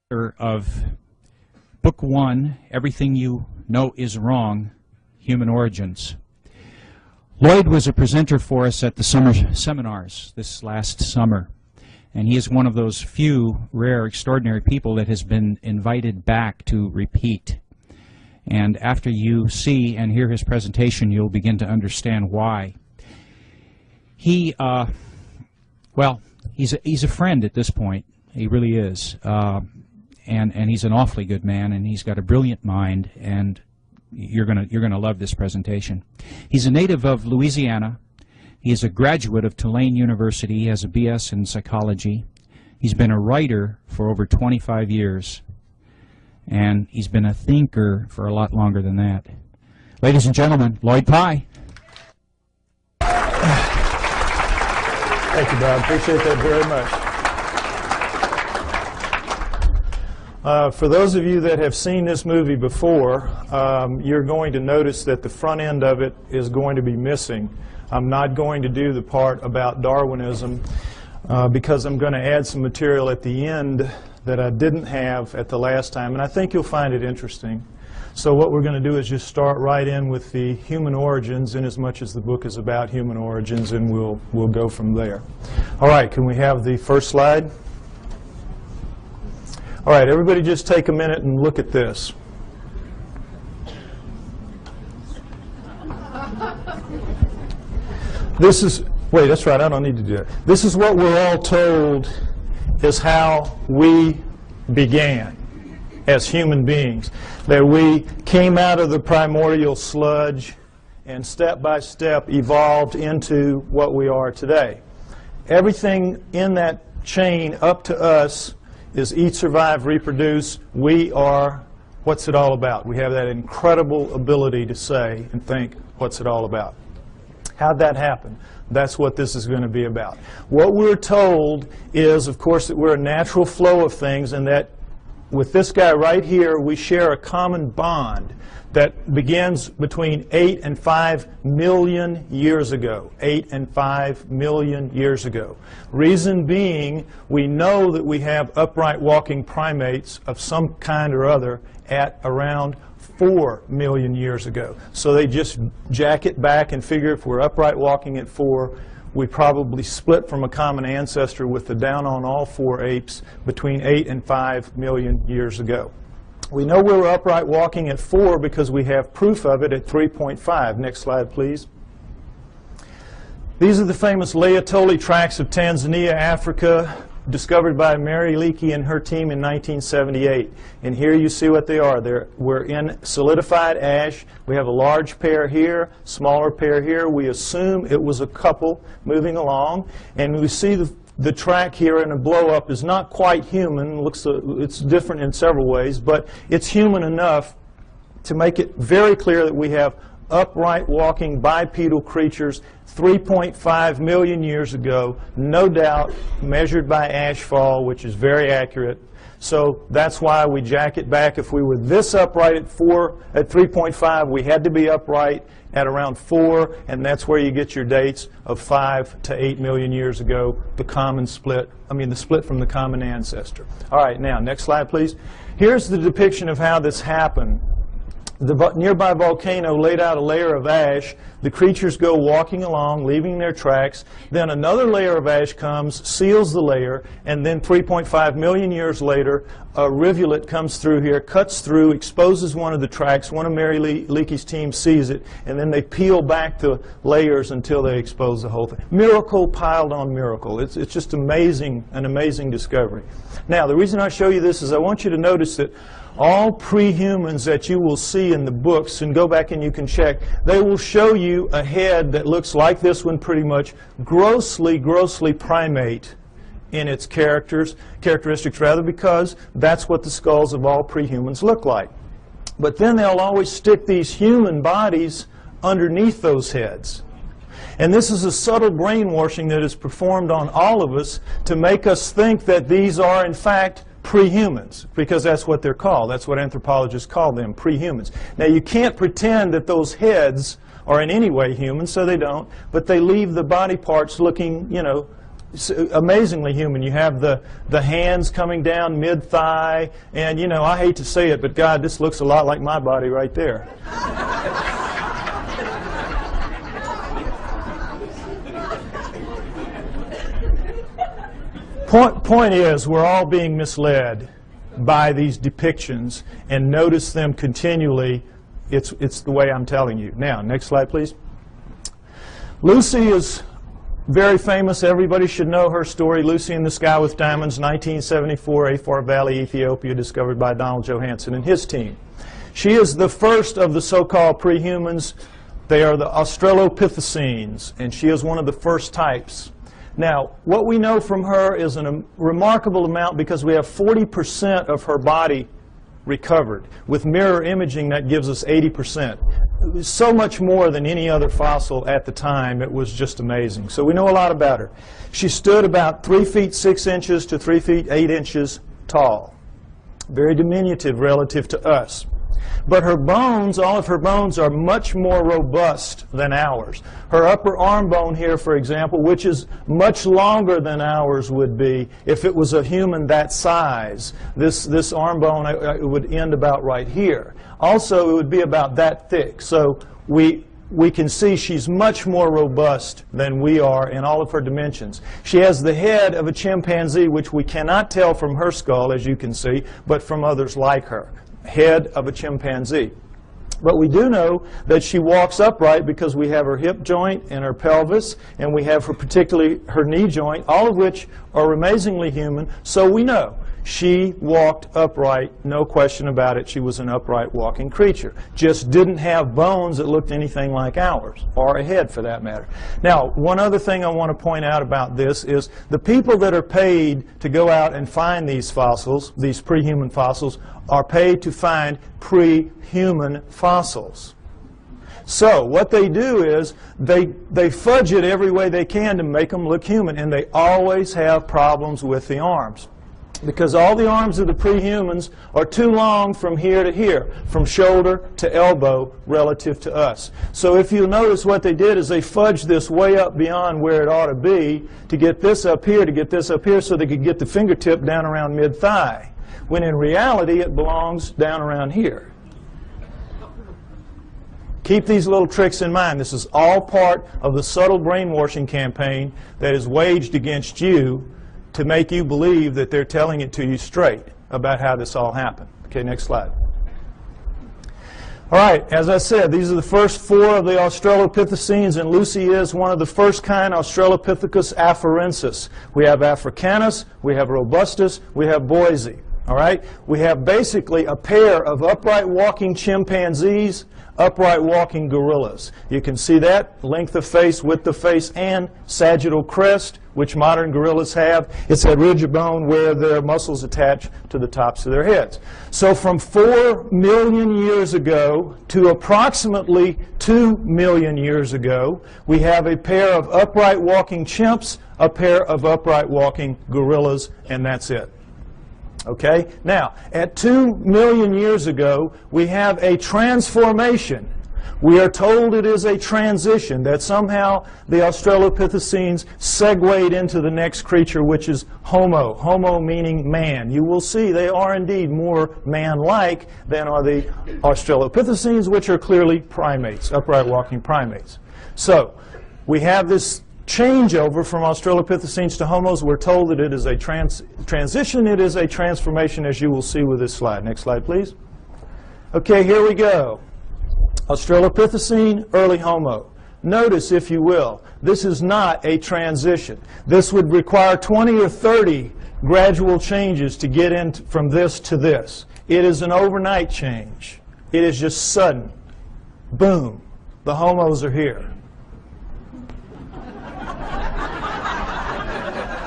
Of Book 1, Everything You Know Is Wrong, Human Origins. Lloyd was a presenter for us at the summer seminars this last summer, and he is one of those few rare, extraordinary people that has been invited back to repeat. And after you see and hear his presentation, you'll begin to understand why. He's a friend at this point. He really is. And he's an awfully good man, and he's got a brilliant mind, and you're gonna love this presentation. He's a native of Louisiana. He is a graduate of Tulane University. He has a BS in psychology. He's been a writer for over 25 years, and he's been a thinker for a lot longer than that. Ladies and gentlemen, Lloyd Pye. Thank you, Bob. Appreciate that very much. For those of you that have seen this movie before, you're going to notice that the front end of it is going to be missing. I'm not going to do the part about Darwinism because I'm going to add some material at the end that I didn't have at the last time, and I think you'll find it interesting. So what we're going to do is just start right in with the human origins, in as much as the book is about human origins, and we'll go from there. All right, can we have the first slide? All right, everybody just take a minute and look at this. Wait, that's right, I don't need to do it. This is what we're all told is how we began as human beings. That we came out of the primordial sludge and step by step evolved into what we are today. Everything in that chain up to us is eat, survive, reproduce. We are, what's it all about? We have that incredible ability to say and think, what's it all about? How'd that happen? That's what this is going to be about. What we're told is, of course, that we're a natural flow of things, and that with this guy right here, we share a common bond that begins between 8 and 5 million years ago. 8 and 5 million years ago. Reason being, we know that we have upright walking primates of some kind or other at around 4 million years ago. So they just jack it back and figure if we're upright walking at 4, we probably split from a common ancestor with the down on all 4 apes between 8 and 5 million years ago. We know we were upright walking at 4 because we have proof of it at 3.5. Next slide, please. These are the famous Laetoli tracts of Tanzania, Africa, discovered by Mary Leakey and her team in 1978. And here you see what they are. We're in solidified ash. We have a large pair here, smaller pair here. We assume it was a couple moving along. And we see the track here in a blow-up is not quite human. It's different in several ways, but it's human enough to make it very clear that we have upright walking bipedal creatures 3.5 million years ago, no doubt, measured by ashfall, which is very accurate. So that's why we jack it back. If we were this upright at 3.5, we had to be upright at around 4, and that's where you get your dates of 5 to 8 million years ago, the split from the common ancestor. All right, now, next slide, please. Here's the depiction of how this happened. The nearby volcano laid out a layer of ash. The creatures go walking along, leaving their tracks. Then another layer of ash comes, seals the layer, and then 3.5 million years later, a rivulet comes through here, cuts through, exposes one of the tracks. One of Mary Leakey's team sees it, and then they peel back the layers until they expose the whole thing. Miracle piled on miracle. It's just amazing, an amazing discovery. Now, the reason I show you this is I want you to notice that all pre-humans that you will see in the books, and go back and you can check, they will show you a head that looks like this one pretty much, grossly primate in its characteristics rather, because that's what the skulls of all pre-humans look like. But then they'll always stick these human bodies underneath those heads. And this is a subtle brainwashing that is performed on all of us to make us think that these are, in fact, pre-humans, because that's what they're called. That's what anthropologists call them, pre-humans. Now, you can't pretend that those heads are in any way human, so they don't, but they leave the body parts looking, amazingly human. You have the hands coming down mid-thigh, and you know, I hate to say it, but God, this looks a lot like my body right there. Point is, we're all being misled by these depictions, and notice them continually. It's the way I'm telling you. Now, next slide, please. Lucy is very famous. Everybody should know her story. Lucy in the Sky with Diamonds, 1974, Afar Valley, Ethiopia, discovered by Donald Johanson and his team. She is the first of the so-called prehumans. They are the Australopithecines, and she is one of the first types. Now, what we know from her is a remarkable amount, because we have 40% of her body recovered. With mirror imaging, that gives us 80%. It was so much more than any other fossil at the time. It was just amazing. So we know a lot about her. She stood about 3 feet 6 inches to 3 feet 8 inches tall. Very diminutive relative to us. But her bones, all of her bones, are much more robust than ours. Her upper arm bone here, for example, which is much longer than ours would be if it was a human that size. This arm bone it would end about right here. Also, it would be about that thick. So we can see she's much more robust than we are in all of her dimensions. She has the head of a chimpanzee, which we cannot tell from her skull, as you can see, but from others like her. Head of a chimpanzee. But we do know that she walks upright because we have her hip joint and her pelvis, and we have her, particularly her knee joint, all of which are amazingly human. So we know she walked upright, no question about it. She was an upright walking creature. Just didn't have bones that looked anything like ours, or a head for that matter. Now, one other thing I want to point out about this is the people that are paid to go out and find these fossils, these pre-human fossils, are paid to find pre-human fossils. So what they do is they fudge it every way they can to make them look human, and they always have problems with the arms. Because all the arms of the pre-humans are too long from here to here, from shoulder to elbow relative to us. So if you'll notice, what they did is they fudged this way up beyond where it ought to be to get this up here, so they could get the fingertip down around mid-thigh, when in reality it belongs down around here. Keep these little tricks in mind. This is all part of the subtle brainwashing campaign that is waged against you to make you believe that they're telling it to you straight about how this all happened. Okay, next slide. All right, as I said, these are the first 4 of the Australopithecines, and Lucy is one of the first kind, Australopithecus afarensis. We have Africanus, we have Robustus, we have Boise. All right, we have basically a pair of upright walking chimpanzees, upright walking gorillas. You can see that, length of face, width of face, and sagittal crest, which modern gorillas have. It's that ridge of bone where their muscles attach to the tops of their heads. So from 4 million years ago to approximately 2 million years ago, we have a pair of upright walking chimps, a pair of upright walking gorillas, and that's it. Okay? Now, at 2 million years ago, we have a transformation. We are told it is a transition, that somehow the Australopithecines segued into the next creature, which is Homo. Homo meaning man. You will see they are indeed more man-like than are the Australopithecines, which are clearly primates, upright walking primates. So, we have this changeover from Australopithecines to Homos. We're told that it is a transition, it is a transformation, as you will see with this slide. Next slide, please. Okay, here we go. Australopithecine, early Homo. Notice, if you will, this is not a transition. This would require 20 or 30 gradual changes to get in from this to this. It is an overnight change. It is just sudden. Boom. The Homos are here.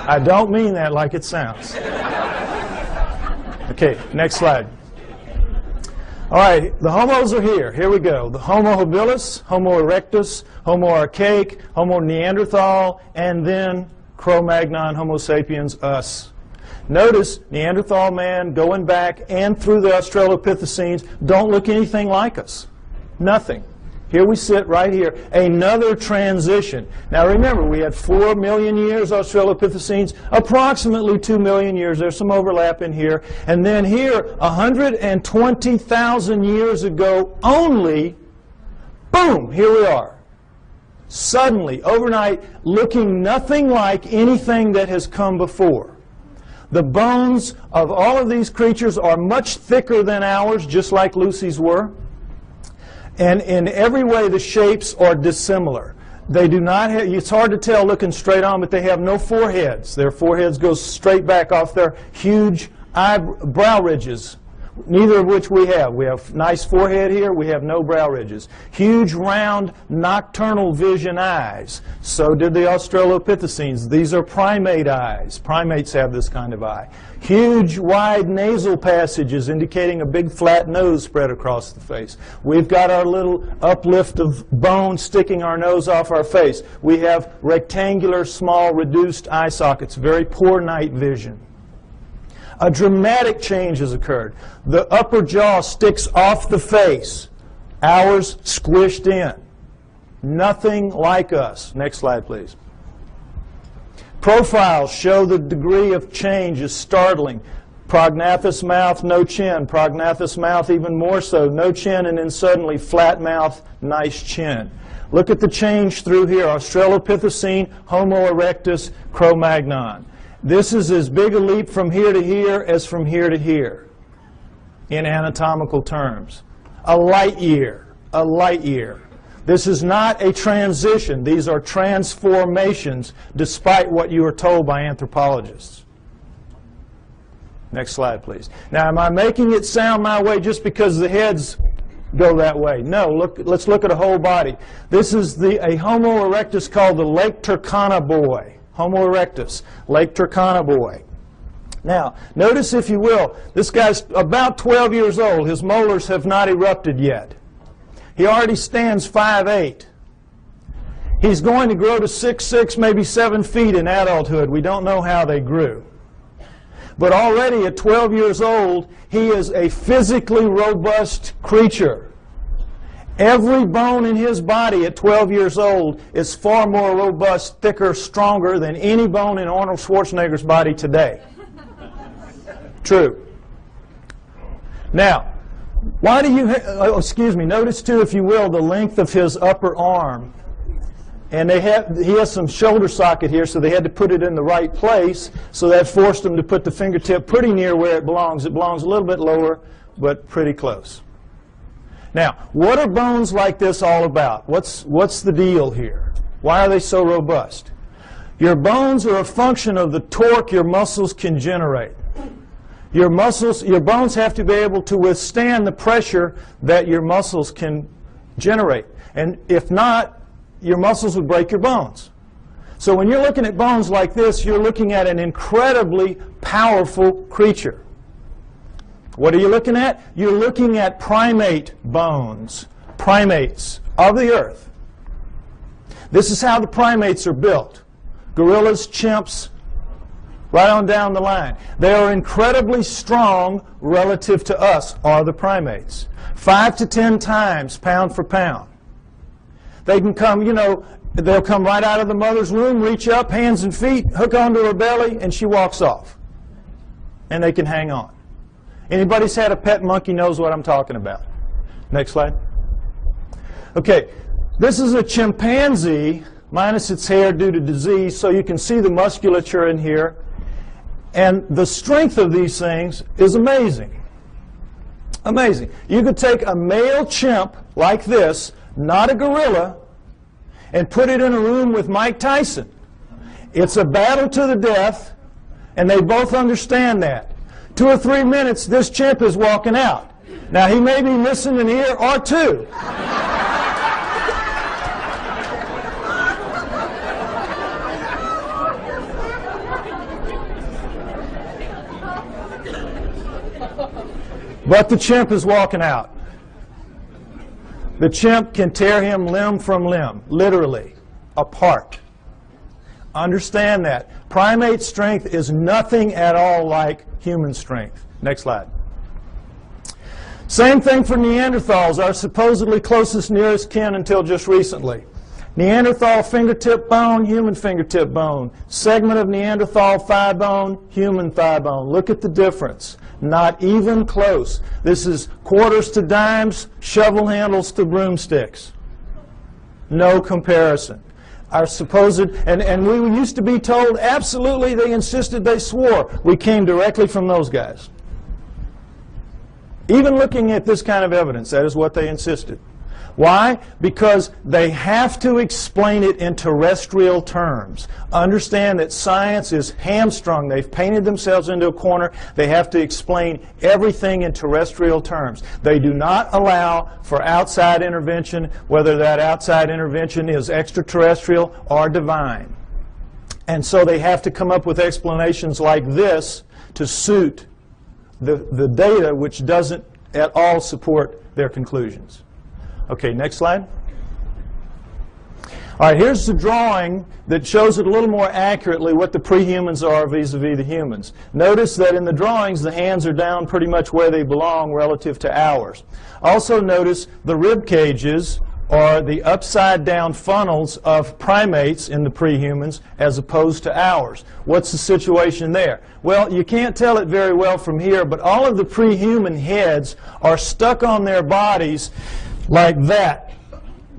I don't mean that like it sounds. Okay, next slide. All right, the Homos are here. Here we go. The Homo habilis, Homo erectus, Homo archaic, Homo neanderthal, and then Cro-Magnon, Homo sapiens, us. Notice Neanderthal man going back and through the Australopithecines don't look anything like us. Nothing. Here we sit right here, another transition. Now remember, we had 4 million years Australopithecines, approximately 2 million years. There's some overlap in here. And then here, 120,000 years ago only, boom, here we are. Suddenly, overnight, looking nothing like anything that has come before. The bones of all of these creatures are much thicker than ours, just like Lucy's were. And in every way, the shapes are dissimilar. They do not have, it's hard to tell looking straight on, but they have no foreheads. Their foreheads go straight back off their huge brow ridges, neither of which we have. We have nice forehead here. We have no brow ridges. Huge, round, nocturnal vision eyes. So did the Australopithecines. These are primate eyes. Primates have this kind of eye. Huge, wide nasal passages indicating a big flat nose spread across the face. We've got our little uplift of bone sticking our nose off our face. We have rectangular, small, reduced eye sockets, very poor night vision. A dramatic change has occurred. The upper jaw sticks off the face. Ours squished in. Nothing like us. Next slide, please. Profiles show the degree of change is startling. Prognathous mouth, no chin. Prognathous mouth even more so, no chin, and then suddenly flat mouth, nice chin. Look at the change through here. Australopithecine, Homo erectus, Cro-Magnon. This is as big a leap from here to here as from here to here in anatomical terms. A light year, a light year. This is not a transition. These are transformations, despite what you are told by anthropologists. Next slide, please. Now, am I making it sound my way just because the heads go that way? No, let's look at a whole body. This is a Homo erectus called the Lake Turkana boy. Homo erectus, Lake Turkana boy. Now, notice, if you will, this guy's about 12 years old. His molars have not erupted yet. He already stands 5'8". He's going to grow to 6'6", maybe 7 feet in adulthood. We don't know how they grew. But already at 12 years old, he is a physically robust creature. Every bone in his body at 12 years old is far more robust, thicker, stronger than any bone in Arnold Schwarzenegger's body today. True. Now, why do you, notice too, if you will, the length of his upper arm. And he has some shoulder socket here, so they had to put it in the right place, so that forced them to put the fingertip pretty near where it belongs. It belongs a little bit lower, but pretty close. Now, what are bones like this all about? What's the deal here? Why are they so robust? Your bones are a function of the torque your muscles can generate. Your bones have to be able to withstand the pressure that your muscles can generate. And if not, your muscles would break your bones. So when you're looking at bones like this, you're looking at an incredibly powerful creature. What are you looking at? You're looking at primate bones, primates of the earth. This is how the primates are built. Gorillas, chimps, right on down the line. They are incredibly strong relative to us, are the primates. 5 to 10 times pound for pound. They can come, they'll come right out of the mother's womb, reach up, hands and feet, hook onto her belly, and she walks off. And they can hang on. Anybody's had a pet monkey knows what I'm talking about. Next slide. Okay, this is a chimpanzee minus its hair due to disease, so you can see the musculature in here. And the strength of these things is amazing. Amazing. You could take a male chimp like this, not a gorilla, and put it in a room with Mike Tyson. It's a battle to the death, and they both understand that. 2 or 3 minutes, this chimp is walking out. Now, he may be missing an ear or two. But the chimp is walking out. The chimp can tear him limb from limb, literally, apart. Understand that. Primate strength is nothing at all like human strength. Next slide. Same thing for Neanderthals, our supposedly closest nearest kin until just recently. Neanderthal fingertip bone, human fingertip bone. Segment of Neanderthal thigh bone, human thigh bone. Look at the difference. Not even close. This is quarters to dimes, shovel handles to broomsticks. No comparison. Our supposed, and we used to be told absolutely, they insisted, they swore. We came directly from those guys. Even looking at this kind of evidence, that is what they insisted. Why? Because they have to explain it in terrestrial terms. Understand that science is hamstrung. They've painted themselves into a corner. They have to explain everything in terrestrial terms. They do not allow for outside intervention, whether that outside intervention is extraterrestrial or divine. And so they have to come up with explanations like this to suit the data, which doesn't at all support their conclusions. Okay, next slide. All right, here's the drawing that shows it a little more accurately what the prehumans are vis-a-vis the humans. Notice that in the drawings the hands are down pretty much where they belong relative to ours. Also notice the rib cages are the upside down funnels of primates in the prehumans as opposed to ours. What's the situation there? Well, you can't tell it very well from here, but all of the prehuman heads are stuck on their bodies like that,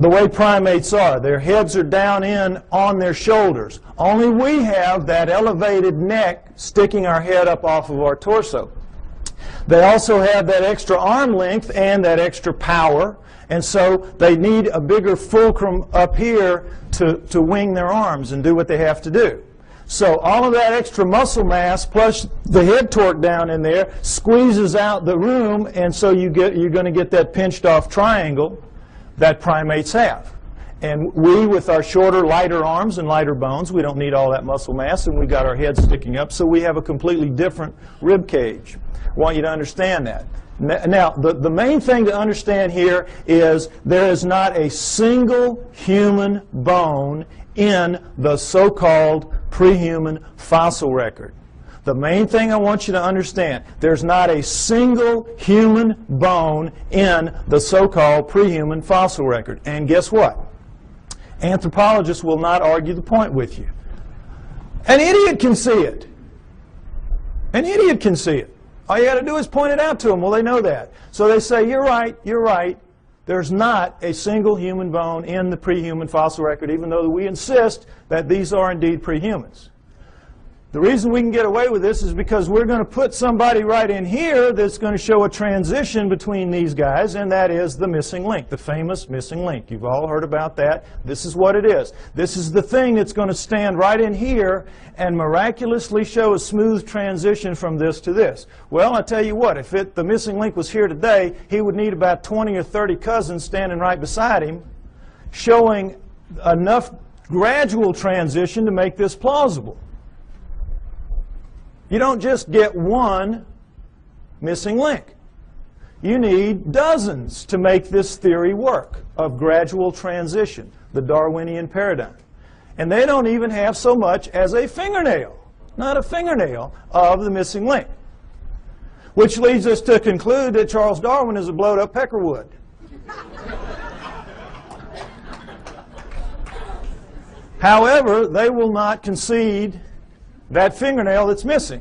the way primates are. Their heads are down in on their shoulders. Only we have that elevated neck sticking our head up off of our torso. They also have that extra arm length and that extra power, and so they need a bigger fulcrum up here to wing their arms and do what they have to do. So all of that extra muscle mass plus the head torque down in there squeezes out the room, and so you're going to get that pinched off triangle that primates have. And we, with our shorter, lighter arms and lighter bones, we don't need all that muscle mass, and we got our heads sticking up, so we have a completely different rib cage. I want you to understand that. Now, the main thing to understand here is there is not a single human bone in the so-called prehuman fossil record. The main thing I want you to understand, there's not a single human bone in the so-called prehuman fossil record. And guess what? Anthropologists will not argue the point with you. An idiot can see it. An idiot can see it. All you got to do is point it out to them. Well, they know that. So they say, you're right, you're right. There's not a single human bone in the prehuman fossil record, even though we insist that these are indeed prehumans. The reason we can get away with this is because we're going to put somebody right in here that's going to show a transition between these guys, and that is the missing link, the famous missing link. You've all heard about that. This is what it is. This is the thing that's going to stand right in here and miraculously show a smooth transition from this to this. Well, I tell you what, if the missing link was here today, he would need about 20 or 30 cousins standing right beside him, showing enough gradual transition to make this plausible. You don't just get one missing link. You need dozens to make this theory work of gradual transition, the Darwinian paradigm. And they don't even have so much as a fingernail, not a fingernail, of the missing link. Which leads us to conclude that Charles Darwin is a blowed-up peckerwood. However, they will not concede that fingernail that's missing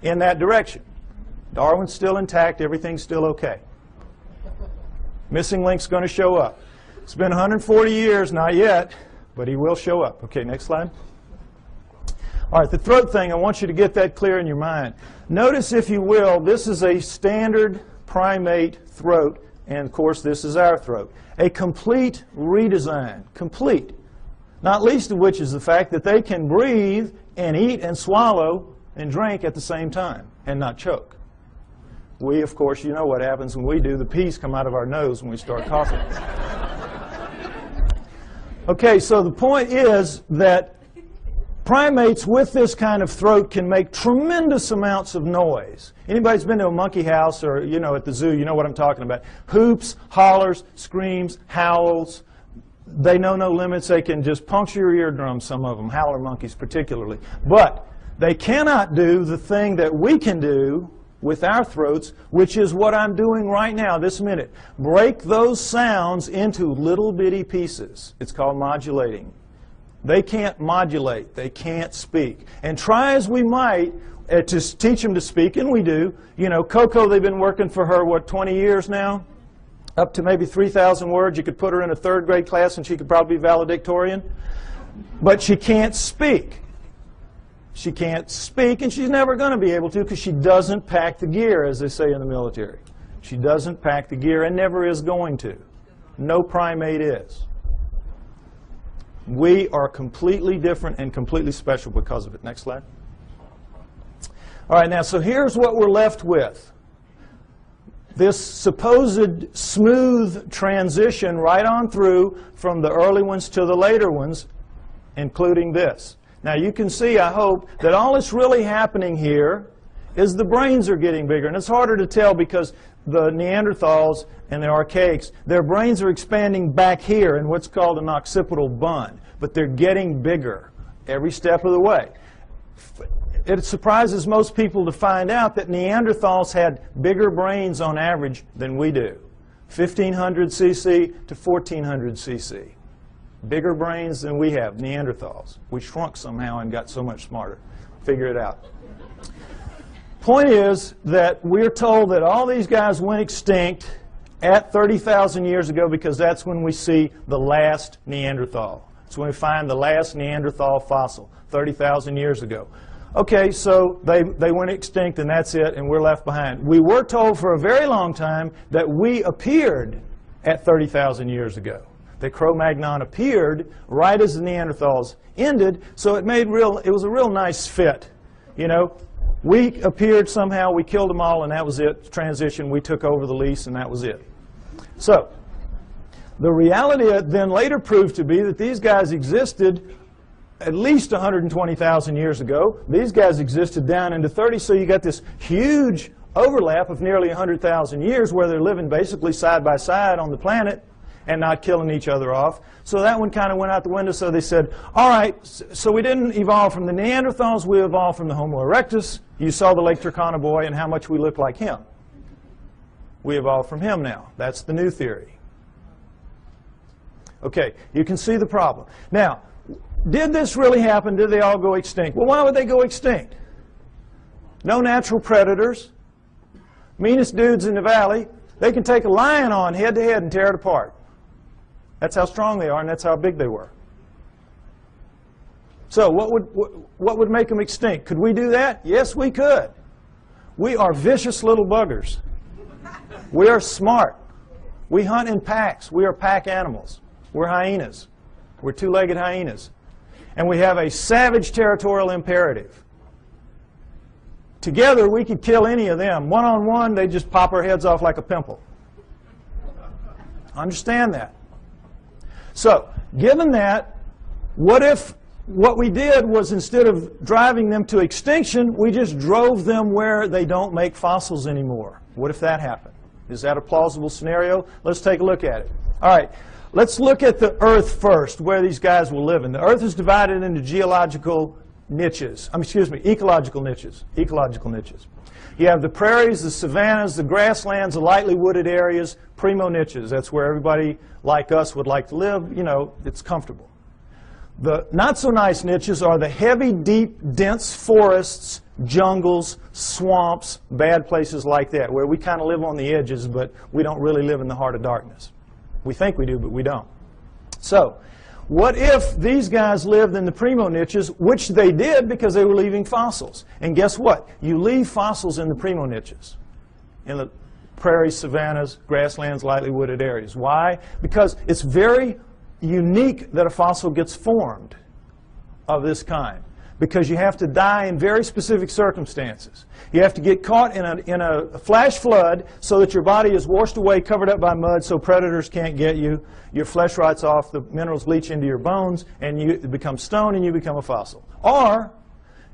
in that direction. Darwin's still intact, everything's still okay. Missing link's going to show up. It's been 140 years, not yet, but he will show up. Okay, next slide. All right, the throat thing, I want you to get that clear in your mind. Notice, if you will, this is a standard primate throat, and of course this is our throat. A complete redesign, complete. Not least of which is the fact that they can breathe and eat and swallow and drink at the same time and not choke. We, of course, you know what happens when we do. The peas come out of our nose when we start coughing. Okay, so the point is that primates with this kind of throat can make tremendous amounts of noise. Anybody's been to a monkey house or, you know, at the zoo, you know what I'm talking about. Hoops, hollers, screams, howls. They know no limits. They can just puncture your eardrums, some of them, howler monkeys particularly. But they cannot do the thing that we can do with our throats, which is what I'm doing right now, this minute. Break those sounds into little bitty pieces. It's called modulating. They can't modulate. They can't speak. And try as we might to teach them to speak, and we do. You know, Coco, they've been working for her, what, 20 years now? Up to maybe 3,000 words. You could put her in a third grade class and she could probably be valedictorian. But she can't speak. She can't speak, and she's never going to be able to because she doesn't pack the gear, as they say in the military. She doesn't pack the gear and never is going to. No primate is. We are completely different and completely special because of it. Next slide. All right, now, so here's what we're left with. This supposed smooth transition right on through from the early ones to the later ones, including this. Now, you can see, I hope, that all that's really happening here is the brains are getting bigger. And it's harder to tell because the Neanderthals and the Archaics, their brains are expanding back here in what's called an occipital bun. But they're getting bigger every step of the way. It surprises most people to find out that Neanderthals had bigger brains on average than we do. 1,500 cc to 1,400 cc. Bigger brains than we have, Neanderthals. We shrunk somehow and got so much smarter. Figure it out. Point is that we're told that all these guys went extinct at 30,000 years ago because that's when we see the last Neanderthal. It's when we find the last Neanderthal fossil, 30,000 years ago. Okay, so they went extinct and that's it, and we're left behind. We were told for a very long time that we appeared at 30,000 years ago. The Cro-Magnon appeared right as the Neanderthals ended, so it was a real nice fit. You know, we appeared somehow, we killed them all, and that was it. Transition, we took over the lease, and that was it. So, the reality then later proved to be that these guys existed at least 120,000 years ago. These guys existed down into 30, so you got this huge overlap of nearly 100,000 years where they're living basically side by side on the planet and not killing each other off. So that one kind of went out the window, so they said, all right, so we didn't evolve from the Neanderthals, we evolved from the Homo erectus. You saw the Lake Turkana boy and how much we look like him. We evolved from him now. That's the new theory. Okay, you can see the problem. Now, did this really happen? Did they all go extinct? Well, why would they go extinct? No natural predators. Meanest dudes in the valley. They can take a lion on head to head and tear it apart. That's how strong they are, and that's how big they were. So what would make them extinct? Could we do that? Yes, we could. We are vicious little buggers. We are smart. We hunt in packs. We are pack animals. We're hyenas. We're two-legged hyenas. And we have a savage territorial imperative. Together, we could kill any of them. One-on-one, they just pop our heads off like a pimple. Understand that. So, given that, what if what we did was instead of driving them to extinction, we just drove them where they don't make fossils anymore? What if that happened? Is that a plausible scenario? Let's take a look at it. All right. Let's look at the Earth first, where these guys will live in. The Earth is divided into ecological niches. Ecological niches. You have the prairies, the savannas, the grasslands, the lightly wooded areas, primo niches. That's where everybody like us would like to live. You know, it's comfortable. The not so nice niches are the heavy, deep, dense forests, jungles, swamps, bad places like that, where we kind of live on the edges, but we don't really live in the heart of darkness. We think we do, but we don't. So, what if these guys lived in the primo niches, which they did because they were leaving fossils? And guess what? You leave fossils in the primo niches, in the prairies, savannas, grasslands, lightly wooded areas. Why? Because it's very unique that a fossil gets formed of this kind, because you have to die in very specific circumstances. You have to get caught in a flash flood so that your body is washed away, covered up by mud, so predators can't get you. Your flesh rots off, the minerals leach into your bones, and you become stone and you become a fossil. Or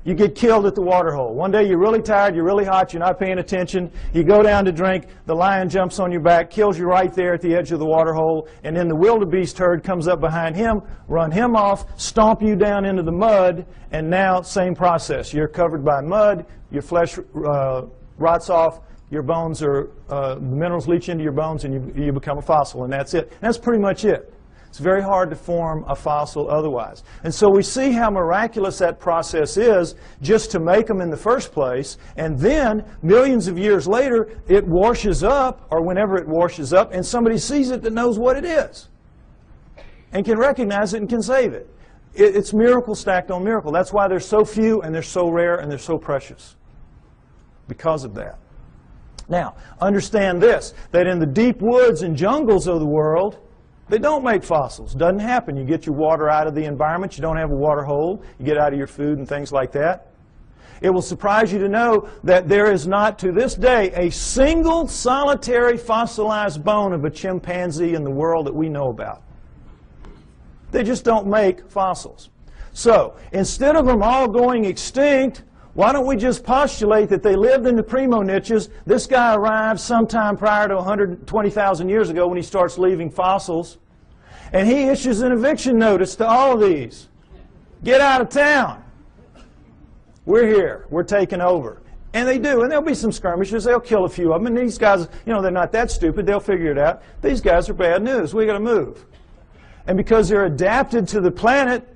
you get killed at the water hole. One day you're really tired, you're really hot, you're not paying attention, you go down to drink, the lion jumps on your back, kills you right there at the edge of the water hole, and then the wildebeest herd comes up behind him, run him off, stomp you down into the mud, and now same process. You're covered by mud, your flesh rots off, your bones are, the minerals leach into your bones, and you become a fossil, and that's it. And that's pretty much it. It's very hard to form a fossil otherwise. And so we see how miraculous that process is just to make them in the first place, and then millions of years later it washes up, or whenever it washes up, and somebody sees it that knows what it is and can recognize it and can save it. It's miracle stacked on miracle. That's why they're so few and they're so rare and they're so precious, because of that. Now, understand this, that in the deep woods and jungles of the world, they don't make fossils. Doesn't happen. You get your water out of the environment. You don't have a water hole. You get out of your food and things like that. It will surprise you to know that there is not, to this day, a single solitary fossilized bone of a chimpanzee in the world that we know about. They just don't make fossils. So, instead of them all going extinct, why don't we just postulate that they lived in the primo niches? This guy arrived sometime prior to 120,000 years ago when he starts leaving fossils. And he issues an eviction notice to all of these. Get out of town. We're here. We're taking over. And they do. And there'll be some skirmishes. They'll kill a few of them. And these guys, you know, they're not that stupid. They'll figure it out. These guys are bad news. We got to move. And because they're adapted to the planet,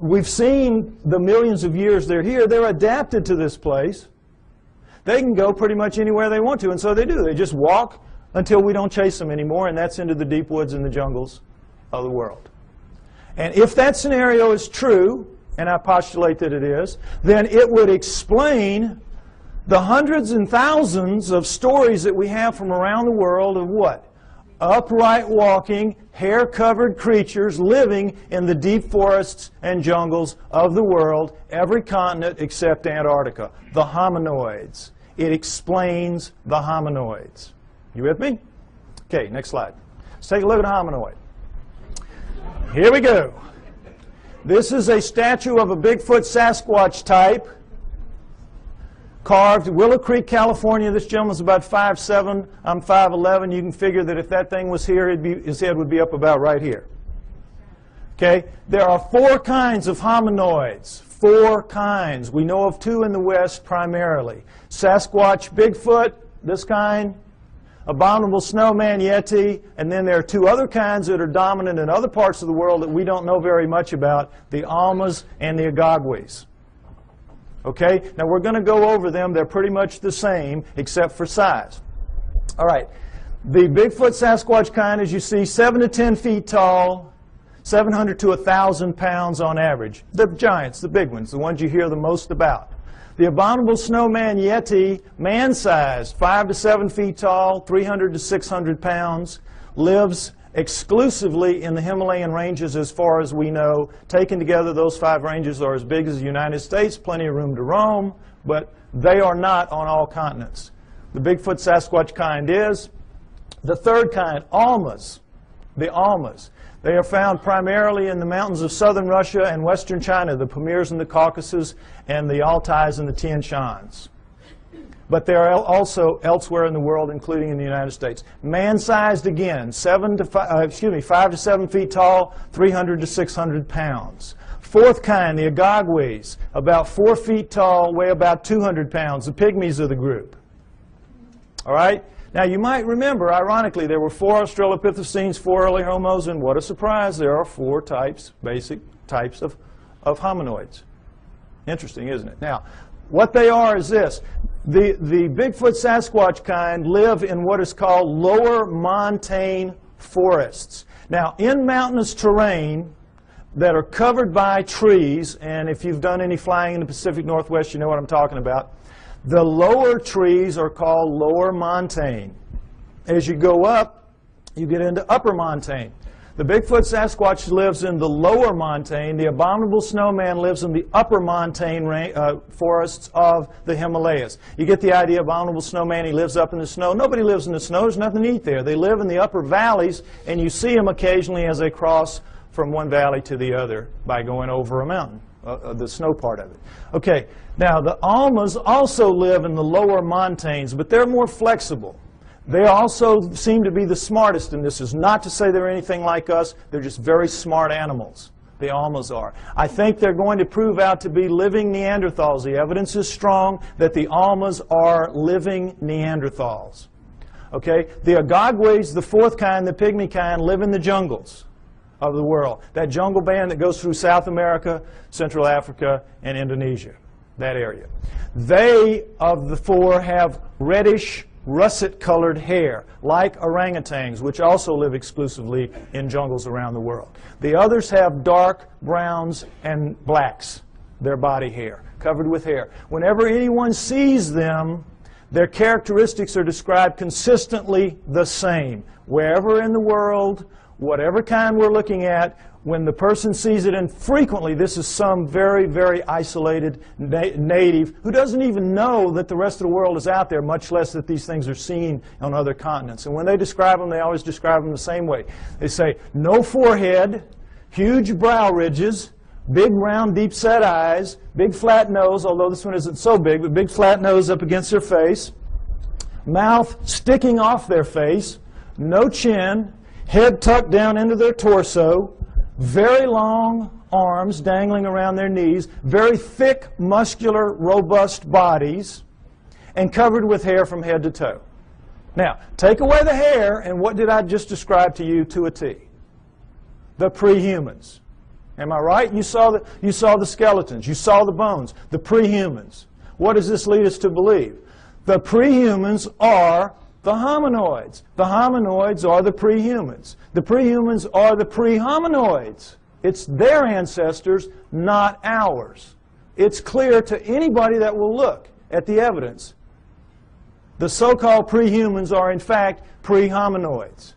we've seen the millions of years they're here, they're adapted to this place. They can go pretty much anywhere they want to, and so they do. They just walk until we don't chase them anymore, and that's into the deep woods and the jungles of the world. And if that scenario is true, and I postulate that it is, then it would explain the hundreds and thousands of stories that we have from around the world of what? Upright walking, hair-covered creatures living in the deep forests and jungles of the world, every continent except Antarctica. The hominoids. It explains the hominoids. You with me? Okay, next slide. Let's take a look at a hominoid. Here we go. This is a statue of a Bigfoot Sasquatch type, carved Willow Creek, California. This gentleman's about 5'7". I'm 5'11". You can figure that if that thing was here, his head would be up about right here. Okay? There are 4 kinds of hominoids. 4 kinds. We know of 2 in the West primarily. Sasquatch, Bigfoot, this kind. Abominable snowman, Yeti. And then there are 2 other kinds that are dominant in other parts of the world that we don't know very much about. The Almas and the Agagwis. Okay, now we're going to go over them. They're pretty much the same, except for size. All right, the Bigfoot Sasquatch kind, as you see, 7 to 10 feet tall, 700 to 1,000 pounds on average. The giants, the big ones, the ones you hear the most about. The abominable snowman Yeti, man-sized, 5 to 7 feet tall, 300 to 600 pounds, lives exclusively in the Himalayan ranges as far as we know. Taken together, those 5 ranges are as big as the United States, plenty of room to roam, but they are not on all continents. The Bigfoot Sasquatch kind is. The third kind, Almas. The Almas. They are found primarily in the mountains of southern Russia and western China, the Pamirs and the Caucasus, and the Altais and the Tian Shans. But they are also elsewhere in the world, including in the United States. Man-sized again, 5 to 7 feet tall, 300 to 600 pounds. Fourth kind, the Agagwis, about 4 feet tall, weigh about 200 pounds, the pygmies of the group. All right? Now, you might remember, ironically, there were 4 Australopithecines, 4 early Homos, and what a surprise, there are 4 types, basic types of hominoids. Interesting, isn't it? Now, what they are is this. The Bigfoot Sasquatch kind live in what is called lower montane forests. Now, in mountainous terrain that are covered by trees, and if you've done any flying in the Pacific Northwest, you know what I'm talking about. The lower trees are called lower montane. As you go up, you get into upper montane. The Bigfoot Sasquatch lives in the lower montane. The abominable snowman lives in the upper montane forests of the Himalayas. You get the idea, abominable snowman, he lives up in the snow. Nobody lives in the snow. There's nothing to eat there. They live in the upper valleys, and you see them occasionally as they cross from one valley to the other by going over a mountain, the snow part of it. Okay, now the Almas also live in the lower montanes, but they're more flexible. They also seem to be the smartest, and this is not to say they're anything like us. They're just very smart animals. The Almas are. I think they're going to prove out to be living Neanderthals. The evidence is strong that the Almas are living Neanderthals. Okay? The Agogwes, the fourth kind, the pygmy kind, live in the jungles of the world. That jungle band that goes through South America, Central Africa, and Indonesia. That area. They, of the four, have reddish, russet-colored hair, like orangutans, which also live exclusively in jungles around the world. The others have dark browns and blacks, their body hair, covered with hair. Whenever anyone sees them, their characteristics are described consistently the same. Wherever in the world, whatever kind we're looking at, when the person sees it, and frequently this is some very, very isolated native who doesn't even know that the rest of the world is out there, much less that these things are seen on other continents. And when they describe them, they always describe them the same way. They say, no forehead, huge brow ridges, big round deep-set eyes, big flat nose, although this one isn't so big, but big flat nose up against their face, mouth sticking off their face, no chin, head tucked down into their torso, very long arms dangling around their knees, very thick, muscular, robust bodies, and covered with hair from head to toe. Now, take away the hair, and what did I just describe to you to a T? The pre-humans. Am I right? You saw the skeletons. You saw the bones. The pre-humans. What does this lead us to believe? The pre-humans are the hominoids. The hominoids are the pre-humans. The pre-humans are the pre-hominoids. It's their ancestors, not ours. It's clear to anybody that will look at the evidence. The so-called pre-humans are, in fact, pre-hominoids.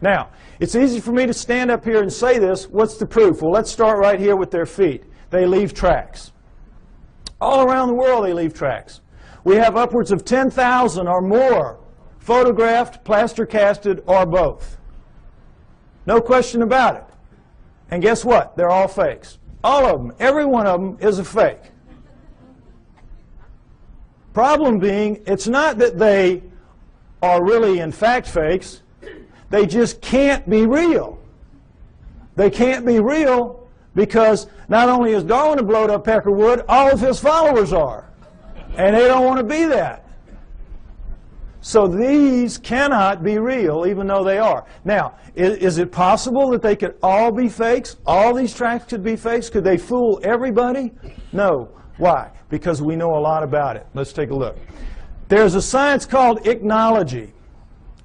Now, it's easy for me to stand up here and say this. What's the proof? Well, let's start right here with their feet. They leave tracks. All around the world, they leave tracks. We have upwards of 10,000 or more photographed, plaster casted, or both. No question about it. And guess what? They're all fakes. All of them. Every one of them is a fake. Problem being, it's not that they are really in fact fakes. They just can't be real. They can't be real because not only is Darwin a blowed-up peckerwood, all of his followers are. And they don't want to be that. So these cannot be real, even though they are. Now, is it possible that they could all be fakes? All these tracks could be fakes? Could they fool everybody? No. Why? Because we know a lot about it. Let's take a look. There's a science called ichnology.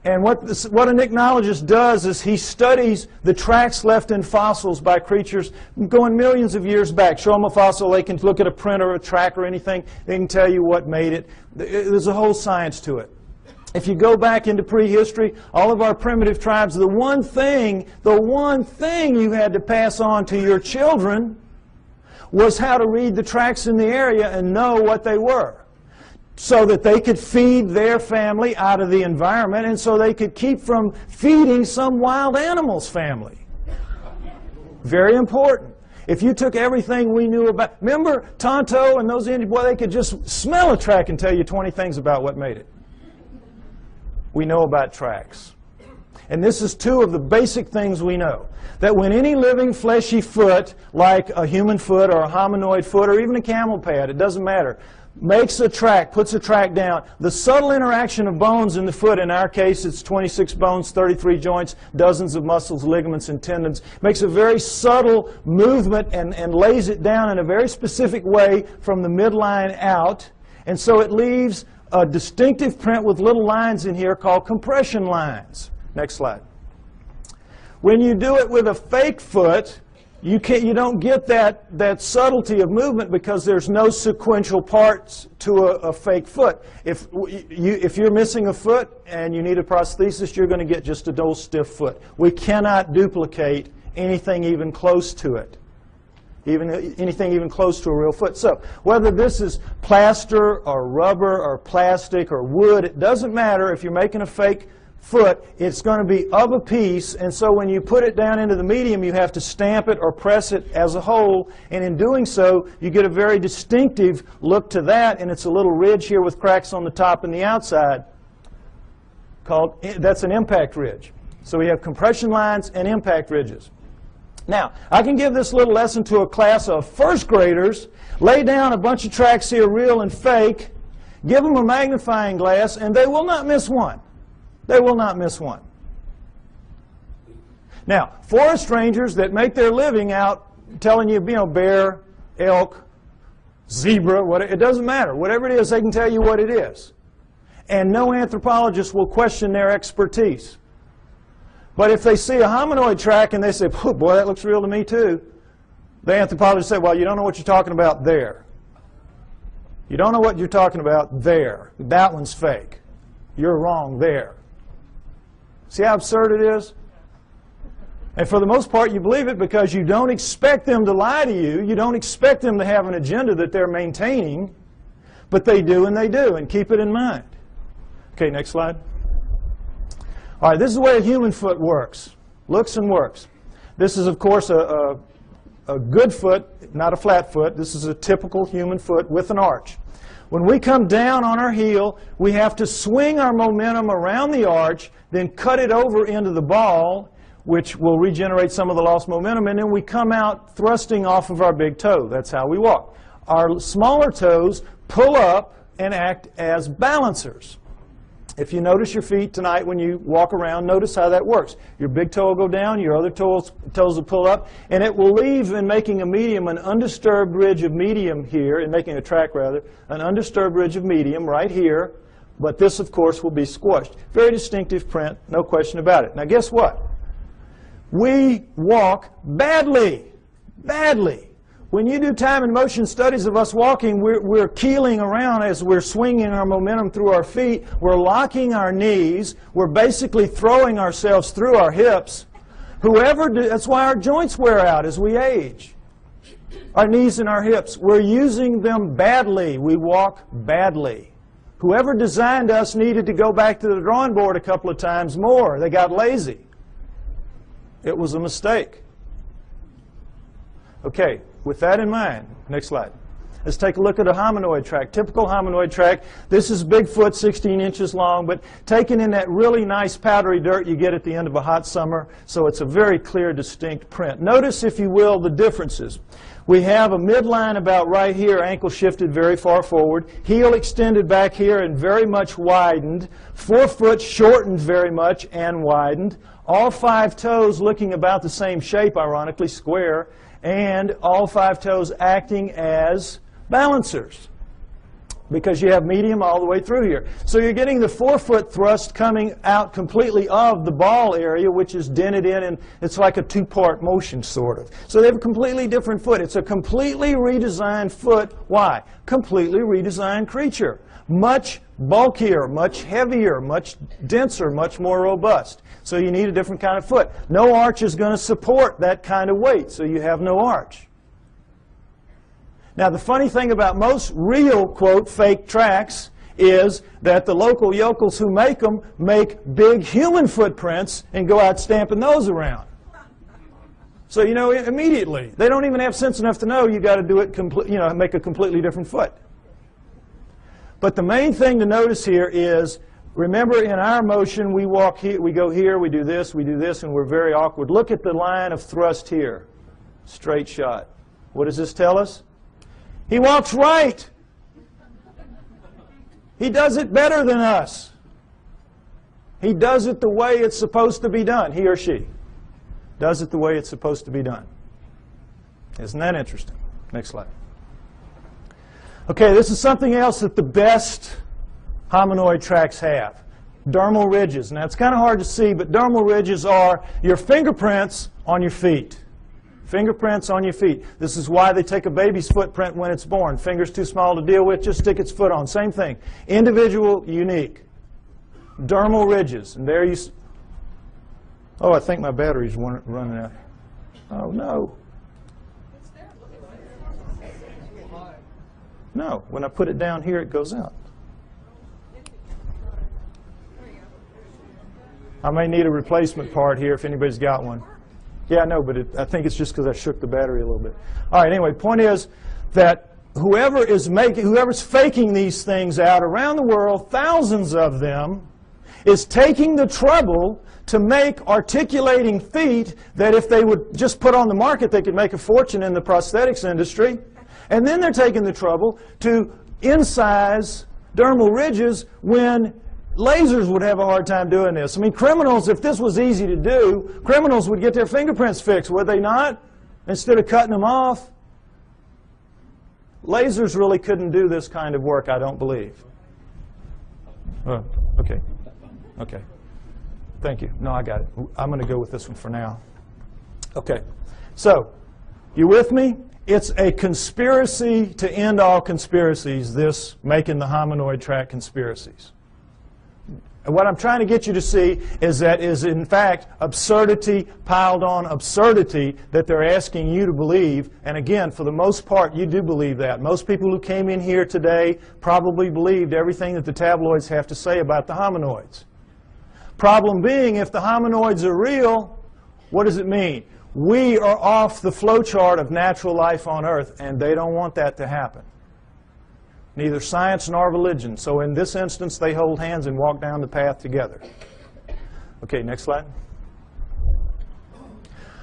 And what an ichnologist does is he studies the tracks left in fossils by creatures going millions of years back. Show them a fossil, they can look at a print or a track or anything, they can tell you what made it. There's a whole science to it. If you go back into prehistory, all of our primitive tribes, the one thing you had to pass on to your children was how to read the tracks in the area and know what they were, so that they could feed their family out of the environment and so they could keep from feeding some wild animal's family. Very important. If you took everything we knew about, remember Tonto and those Indians, boy, they could just smell a track and tell you 20 things about what made it. We know about tracks. And this is two of the basic things we know. That when any living fleshy foot, like a human foot or a hominoid foot or even a camel pad, it doesn't matter, makes a track, puts a track down, the subtle interaction of bones in the foot, in our case it's 26 bones, 33 joints, dozens of muscles, ligaments, and tendons, makes a very subtle movement and lays it down in a very specific way from the midline out. And so it leaves a distinctive print with little lines in here called compression lines. Next slide. When you do it with a fake foot, you don't get that subtlety of movement because there's no sequential parts to a fake foot. If you're missing a foot and you need a prosthesis, you're going to get just a dull, stiff foot. We cannot duplicate anything even close to it. Anything even close to a real foot. So whether this is plaster or rubber or plastic or wood, it doesn't matter. If you're making a fake foot, it's going to be of a piece, and so when you put it down into the medium, you have to stamp it or press it as a whole, and in doing so, you get a very distinctive look to that, and it's a little ridge here with cracks on the top and the outside that's an impact ridge. So we have compression lines and impact ridges. Now, I can give this little lesson to a class of first graders, lay down a bunch of tracks here, real and fake, give them a magnifying glass, and they will not miss one. They will not miss one. Now, forest rangers that make their living out telling you, bear, elk, zebra, it doesn't matter. Whatever it is, they can tell you what it is. And no anthropologist will question their expertise. But if they see a hominoid track and they say, boy, that looks real to me too, the anthropologist say, well, you don't know what you're talking about there. You don't know what you're talking about there. That one's fake. You're wrong there. See how absurd it is? And for the most part, you believe it because you don't expect them to lie to you. You don't expect them to have an agenda that they're maintaining. But they do, and keep it in mind. Okay, next slide. All right, this is the way a human foot works. Looks and works. This is, of course, a good foot, not a flat foot. This is a typical human foot with an arch. When we come down on our heel, we have to swing our momentum around the arch, then cut it over into the ball, which will regenerate some of the lost momentum, and then we come out thrusting off of our big toe. That's how we walk. Our smaller toes pull up and act as balancers. If you notice your feet tonight when you walk around, notice how that works. Your big toe will go down, your other toes will pull up, and it will leave in making a medium an undisturbed ridge of medium here, in making a track rather, an undisturbed ridge of medium right here, but this, of course, will be squashed. Very distinctive print, no question about it. Now guess what? We walk badly, badly. When you do time and motion studies of us walking, we're keeling around as we're swinging our momentum through our feet. We're locking our knees. We're basically throwing ourselves through our hips. That's why our joints wear out as we age. Our knees and our hips, we're using them badly. We walk badly. Whoever designed us needed to go back to the drawing board a couple of times more. They got lazy. It was a mistake. Okay, with that in mind, next slide. Let's take a look at a hominoid track, typical hominoid track. This is Bigfoot, 16 inches long, but taken in that really nice powdery dirt you get at the end of a hot summer, so it's a very clear, distinct print. Notice, if you will, the differences. We have a midline about right here, ankle shifted very far forward, heel extended back here and very much widened, forefoot shortened very much and widened, all 5 toes looking about the same shape, ironically, square, and all 5 toes acting as balancers because you have medium all the way through here. So you're getting the forefoot thrust coming out completely of the ball area, which is dented in, and it's like a 2-part motion, sort of. So they have a completely different foot. It's a completely redesigned foot. Why? Completely redesigned creature. Much bulkier, much heavier, much denser, much more robust. So you need a different kind of foot. No arch is going to support that kind of weight, so you have no arch. Now, the funny thing about most real, quote, fake tracks is that the local yokels who make them make big human footprints and go out stamping those around. So, you know, immediately, they don't even have sense enough to know you got to do it, make a completely different foot. But the main thing to notice here is, remember, in our motion, we walk here, we go here, we do this, and we're very awkward. Look at the line of thrust here. Straight shot. What does this tell us? He walks right. He does it better than us. He does it the way it's supposed to be done. He or she does it the way it's supposed to be done. Isn't that interesting? Next slide. Okay, this is something else that the best hominoid tracks have. Dermal ridges. Now, it's kind of hard to see, but dermal ridges are your fingerprints on your feet. Fingerprints on your feet. This is why they take a baby's footprint when it's born. Finger's too small to deal with, just stick its foot on. Same thing. Individual, unique. Dermal ridges. And there you... Oh, I think my battery's running out. Oh, no. No, when I put it down here, it goes out. I may need a replacement part here if anybody's got one. Yeah, I know, but I think it's just because I shook the battery a little bit. All right, anyway, point is that whoever's faking these things out around the world, thousands of them, is taking the trouble to make articulating feet that if they would just put on the market, they could make a fortune in the prosthetics industry. And then they're taking the trouble to incise dermal ridges when lasers would have a hard time doing this. I mean, criminals, if this was easy to do, criminals would get their fingerprints fixed, would they not? Instead of cutting them off. Lasers really couldn't do this kind of work, I don't believe. Oh, okay. Okay. Thank you. No, I got it. I'm going to go with this one for now. Okay. So, you with me? It's a conspiracy to end all conspiracies, this making the hominoid track conspiracies. And what I'm trying to get you to see is that is in fact absurdity piled on absurdity that they're asking you to believe. And again, for the most part, you do believe that. Most people who came in here today probably believed everything that the tabloids have to say about the hominoids. Problem being, if the hominoids are real, what does it mean? We are off the flowchart of natural life on Earth, and they don't want that to happen. Neither science nor religion. So in this instance, they hold hands and walk down the path together. Okay, next slide.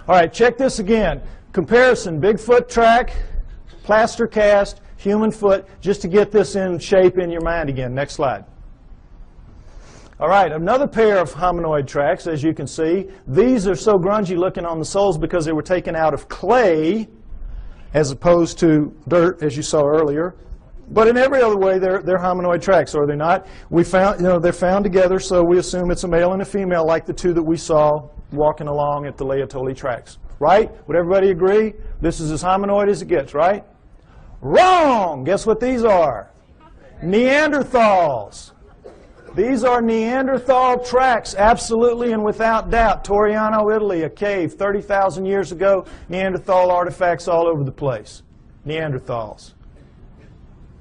All right, check this again. Comparison, Bigfoot track, plaster cast, human foot, just to get this in shape in your mind again. Next slide. All right, another pair of hominoid tracks, as you can see. These are so grungy looking on the soles because they were taken out of clay as opposed to dirt, as you saw earlier. But in every other way, they're hominoid tracks, are they not? We found, they're found together, so we assume it's a male and a female, like the two that we saw walking along at the Laetoli tracks. Right? Would everybody agree? This is as hominoid as it gets, right? Wrong! Guess what these are? Neanderthals. These are Neanderthal tracks, absolutely and without doubt. Toriano, Italy, a cave 30,000 years ago. Neanderthal artifacts all over the place. Neanderthals.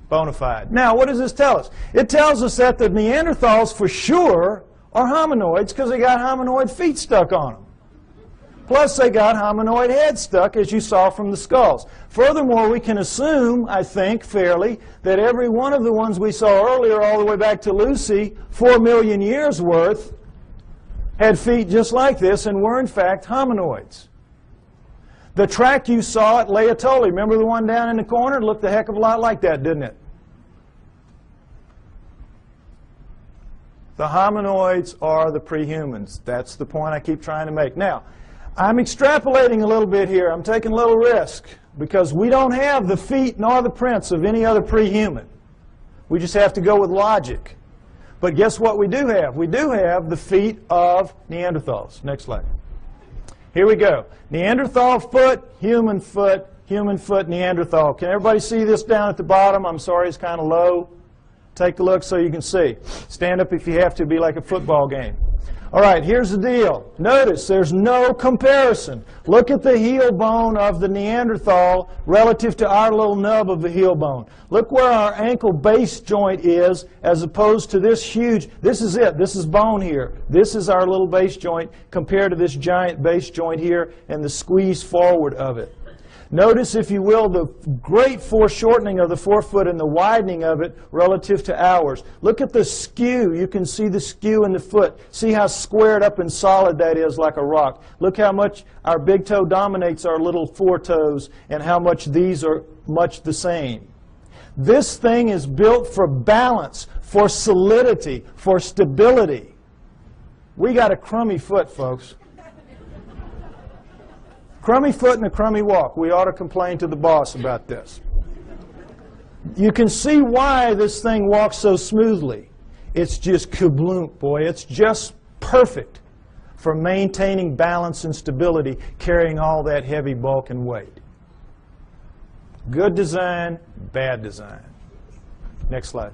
Bona fide. Now, what does this tell us? It tells us that the Neanderthals, for sure, are hominoids because they got hominoid feet stuck on them. Plus, they got hominoid heads stuck, as you saw from the skulls. Furthermore, we can assume, I think, fairly, that every one of the ones we saw earlier, all the way back to Lucy, 4 million years worth, had feet just like this and were, in fact, hominoids. The track you saw at Laetoli, remember the one down in the corner? It looked a heck of a lot like that, didn't it? The hominoids are the prehumans. That's the point I keep trying to make. Now, I'm extrapolating a little bit here. I'm taking a little risk because we don't have the feet nor the prints of any other prehuman. We just have to go with logic. But guess what we do have? We do have the feet of Neanderthals. Next slide. Here we go. Neanderthal foot, human foot, Neanderthal. Can everybody see this down at the bottom? I'm sorry, it's kind of low. Take a look so you can see. Stand up if you have to, be like a football game. All right, here's the deal. Notice there's no comparison. Look at the heel bone of the Neanderthal relative to our little nub of the heel bone. Look where our ankle base joint is as opposed to this huge. This is it. This is bone here. This is our little base joint compared to this giant base joint here and the squeeze forward of it. Notice, if you will, the great foreshortening of the forefoot and the widening of it relative to ours. Look at the skew. You can see the skew in the foot. See how squared up and solid that is, like a rock. Look how much our big toe dominates our little four toes and how much these are much the same. This thing is built for balance, for solidity, for stability. We got a crummy foot, folks. Crummy foot and a crummy walk. We ought to complain to the boss about this. You can see why this thing walks so smoothly. It's just kabloom, boy. It's just perfect for maintaining balance and stability, carrying all that heavy bulk and weight. Good design, bad design. Next slide.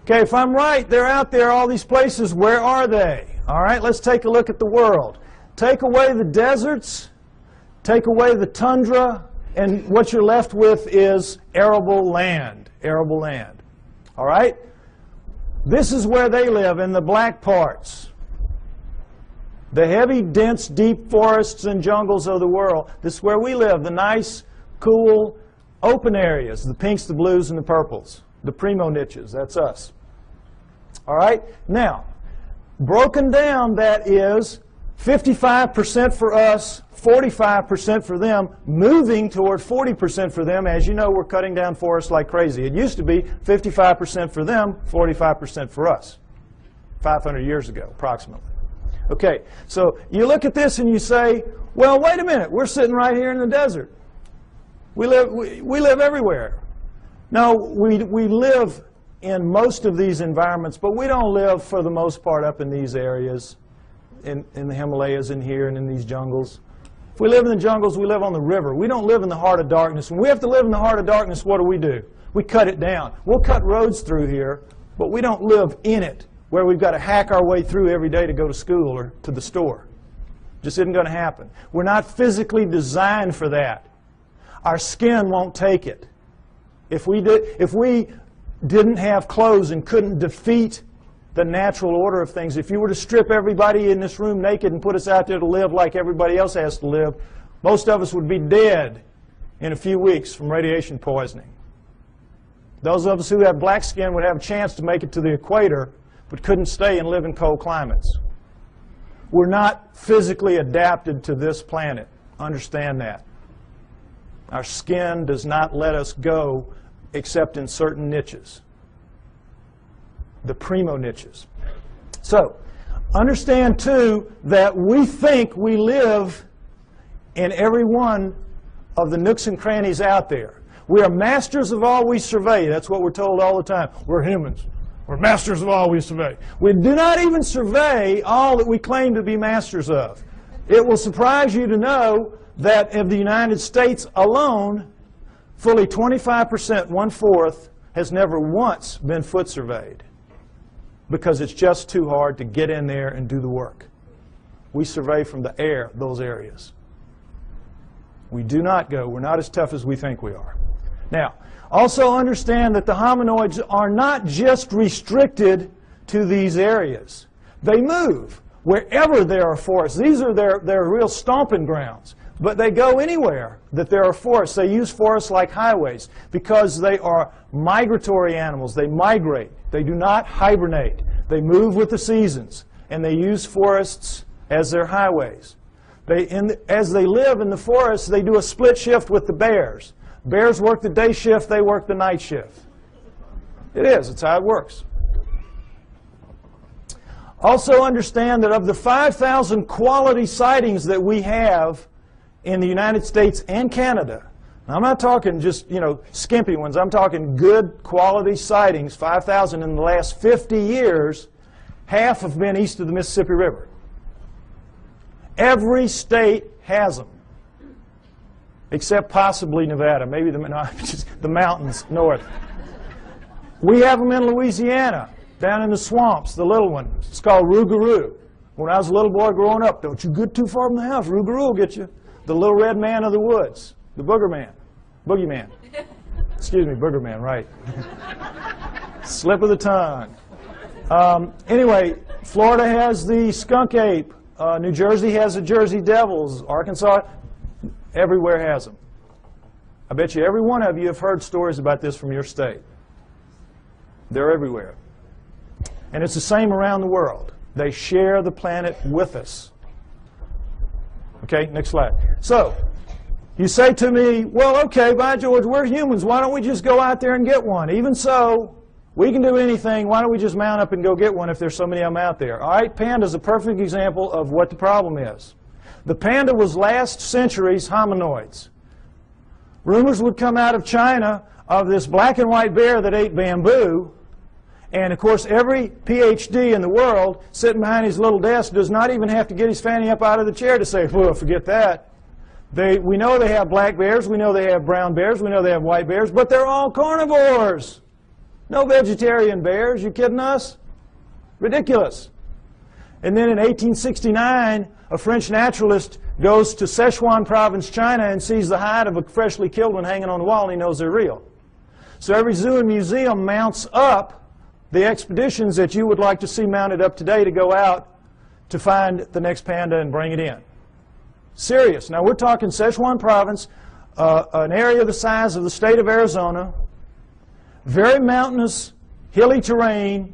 Okay, if I'm right, they're out there, all these places. Where are they? All right, let's take a look at the world. Take away the deserts. Take away the tundra, and what you're left with is arable land. Arable land. All right? This is where they live, in the black parts. The heavy, dense, deep forests and jungles of the world. This is where we live, the nice, cool, open areas, the pinks, the blues, and the purples. The primo niches, that's us. All right? Now, Broken down, that is 55% for us, 45% for them, moving toward 40% for them. As you know, we're cutting down forests like crazy. It used to be 55% for them, 45% for us, 500 years ago, approximately. Okay, so you look at this and you say, well, wait a minute, we're sitting right here in the desert. We live everywhere. No, we live in most of these environments, but we don't live, for the most part, up in these areas, in the Himalayas and here and in these jungles. If we live in the jungles, we live on the river. We don't live in the heart of darkness. When we have to live in the heart of darkness, what do? We cut it down. We'll cut roads through here, but we don't live in it, where we've got to hack our way through every day to go to school or to the store. Just isn't going to happen. We're not physically designed for that. Our skin won't take it. If we didn't have clothes and couldn't defeat the natural order of things, if you were to strip everybody in this room naked and put us out there to live like everybody else has to live, most of us would be dead in a few weeks from radiation poisoning. Those of us who have black skin would have a chance to make it to the equator, but couldn't stay and live in cold climates. We're not physically adapted to this planet. Understand that. Our skin does not let us go except in certain niches, the primo niches. So, understand too that we think we live in every one of the nooks and crannies out there. We are masters of all we survey. That's what we're told all the time. We're humans. We're masters of all we survey. We do not even survey all that we claim to be masters of. It will surprise you to know that of the United States alone, fully 25%, 1/4, has never once been foot surveyed, because it's just too hard to get in there and do the work. We survey from the air those areas. We do not go. We're not as tough as we think we are. Now, also understand that the hominoids are not just restricted to these areas. They move wherever there are forests. These are their real stomping grounds. But they go anywhere that there are forests. They use forests like highways because they are migratory animals. They migrate. They do not hibernate. They move with the seasons, and they use forests as their highways. As they live in the forests, they do a split shift with the bears. Bears work the day shift, they work the night shift. It is. It's how it works. Also understand that of the 5,000 quality sightings that we have in the United States and Canada, now I'm not talking just, skimpy ones. I'm talking good quality sightings, 5,000 in the last 50 years, half have been east of the Mississippi River. Every state has them, except possibly Nevada, maybe the mountains north. We have them in Louisiana, down in the swamps, the little one. It's called Rougarou. When I was a little boy growing up, don't you get too far from the house, Rougarou will get you. The little red man of the woods, the booger man, boogeyman. Excuse me, booger man, right. Slip of the tongue. Anyway, Florida has the skunk ape. New Jersey has the Jersey Devils. Arkansas, everywhere has them. I bet you every one of you have heard stories about this from your state. They're everywhere. And it's the same around the world. They share the planet with us. Okay, next slide. So, you say to me, well, okay, by George, we're humans. Why don't we just go out there and get one? Even so, we can do anything. Why don't we just mount up and go get one if there's so many of them out there? All right, panda is a perfect example of what the problem is. The panda was last century's hominoids. Rumors would come out of China of this black and white bear that ate bamboo. And, of course, every PhD in the world sitting behind his little desk does not even have to get his fanny up out of the chair to say, well, forget that. We know they have black bears. We know they have brown bears. We know they have white bears. But they're all carnivores. No vegetarian bears. You kidding us? Ridiculous. And then in 1869, a French naturalist goes to Sichuan province, China, and sees the hide of a freshly killed one hanging on the wall, and he knows they're real. So every zoo and museum mounts up the expeditions that you would like to see mounted up today to go out to find the next panda and bring it in. Serious. Now we're talking Sichuan province, an area the size of the state of Arizona, very mountainous, hilly terrain,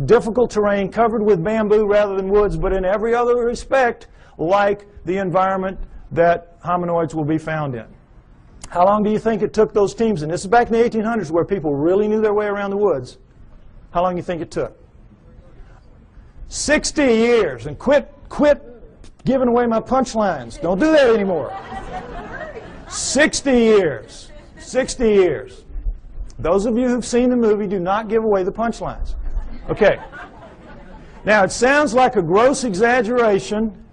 difficult terrain, covered with bamboo rather than woods, but in every other respect, like the environment that hominoids will be found in. How long do you think it took those teams? And this is back in the 1800s where people really knew their way around the woods. How long do you think it took? 60 years. And quit giving away my punchlines. Don't do that anymore. 60 years. 60 years. Those of you who've seen the movie, do not give away the punchlines. Okay. Now, it sounds like a gross exaggeration,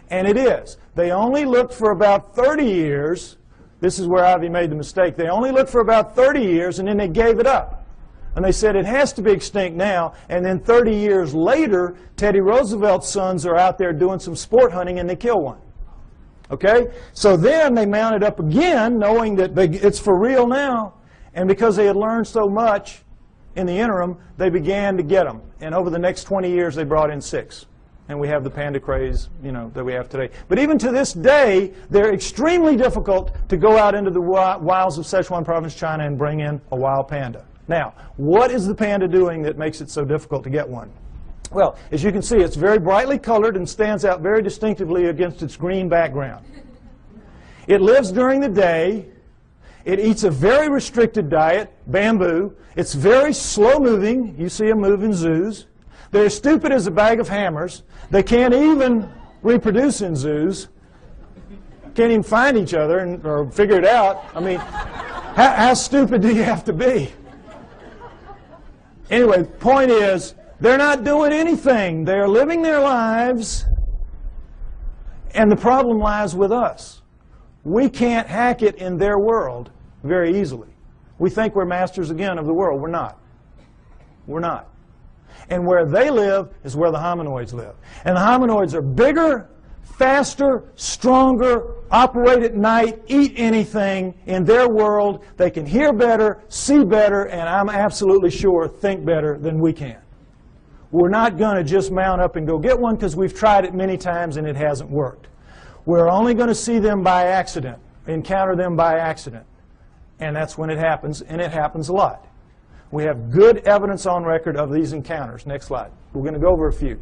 and it is. They only looked for about 30 years. This is where Ivy made the mistake. They only looked for about 30 years, and then they gave it up. And they said it has to be extinct now. And then 30 years later, Teddy Roosevelt's sons are out there doing some sport hunting, and they kill one. Okay? So then they mounted up again, knowing that it's for real now. And because they had learned so much in the interim, they began to get them. And over the next 20 years, they brought in 6. And we have the panda craze, that we have today. But even to this day, they're extremely difficult to go out into the wilds of Sichuan province, China, and bring in a wild panda. Now, what is the panda doing that makes it so difficult to get one? Well, as you can see, it's very brightly colored and stands out very distinctively against its green background. It lives during the day. It eats a very restricted diet, bamboo. It's very slow-moving. You see them move in zoos. They're as stupid as a bag of hammers. They can't even reproduce in zoos. Can't even find each other or figure it out. I mean, how stupid do you have to be? Anyway, the point is, they're not doing anything. They're living their lives, and the problem lies with us. We can't hack it in their world very easily. We think we're masters again of the world. We're not. We're not. And where they live is where the hominoids live. And the hominoids are bigger, faster, stronger, operate at night, eat anything in their world. They can hear better, see better, and I'm absolutely sure think better than we can. We're not going to just mount up and go get one because we've tried it many times and it hasn't worked. We're only going to see them by accident, encounter them by accident. And that's when it happens, and it happens a lot. We have good evidence on record of these encounters. Next slide. We're going to go over a few.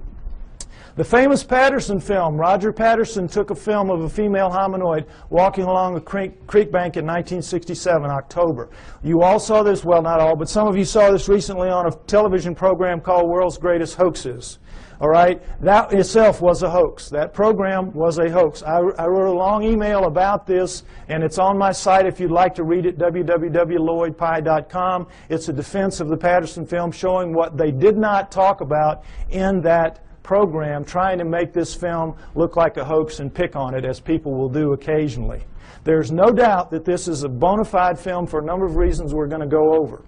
The famous Patterson film, Roger Patterson took a film of a female hominoid walking along a creek bank in 1967, October. You all saw this, well, not all, but some of you saw this recently on a television program called World's Greatest Hoaxes. All right? That itself was a hoax. That program was a hoax. I wrote a long email about this, and it's on my site if you'd like to read it, www.lloydpie.com. It's a defense of the Patterson film showing what they did not talk about in that program, trying to make this film look like a hoax and pick on it, as people will do occasionally. There's no doubt that this is a bona fide film for a number of reasons we're going to go over.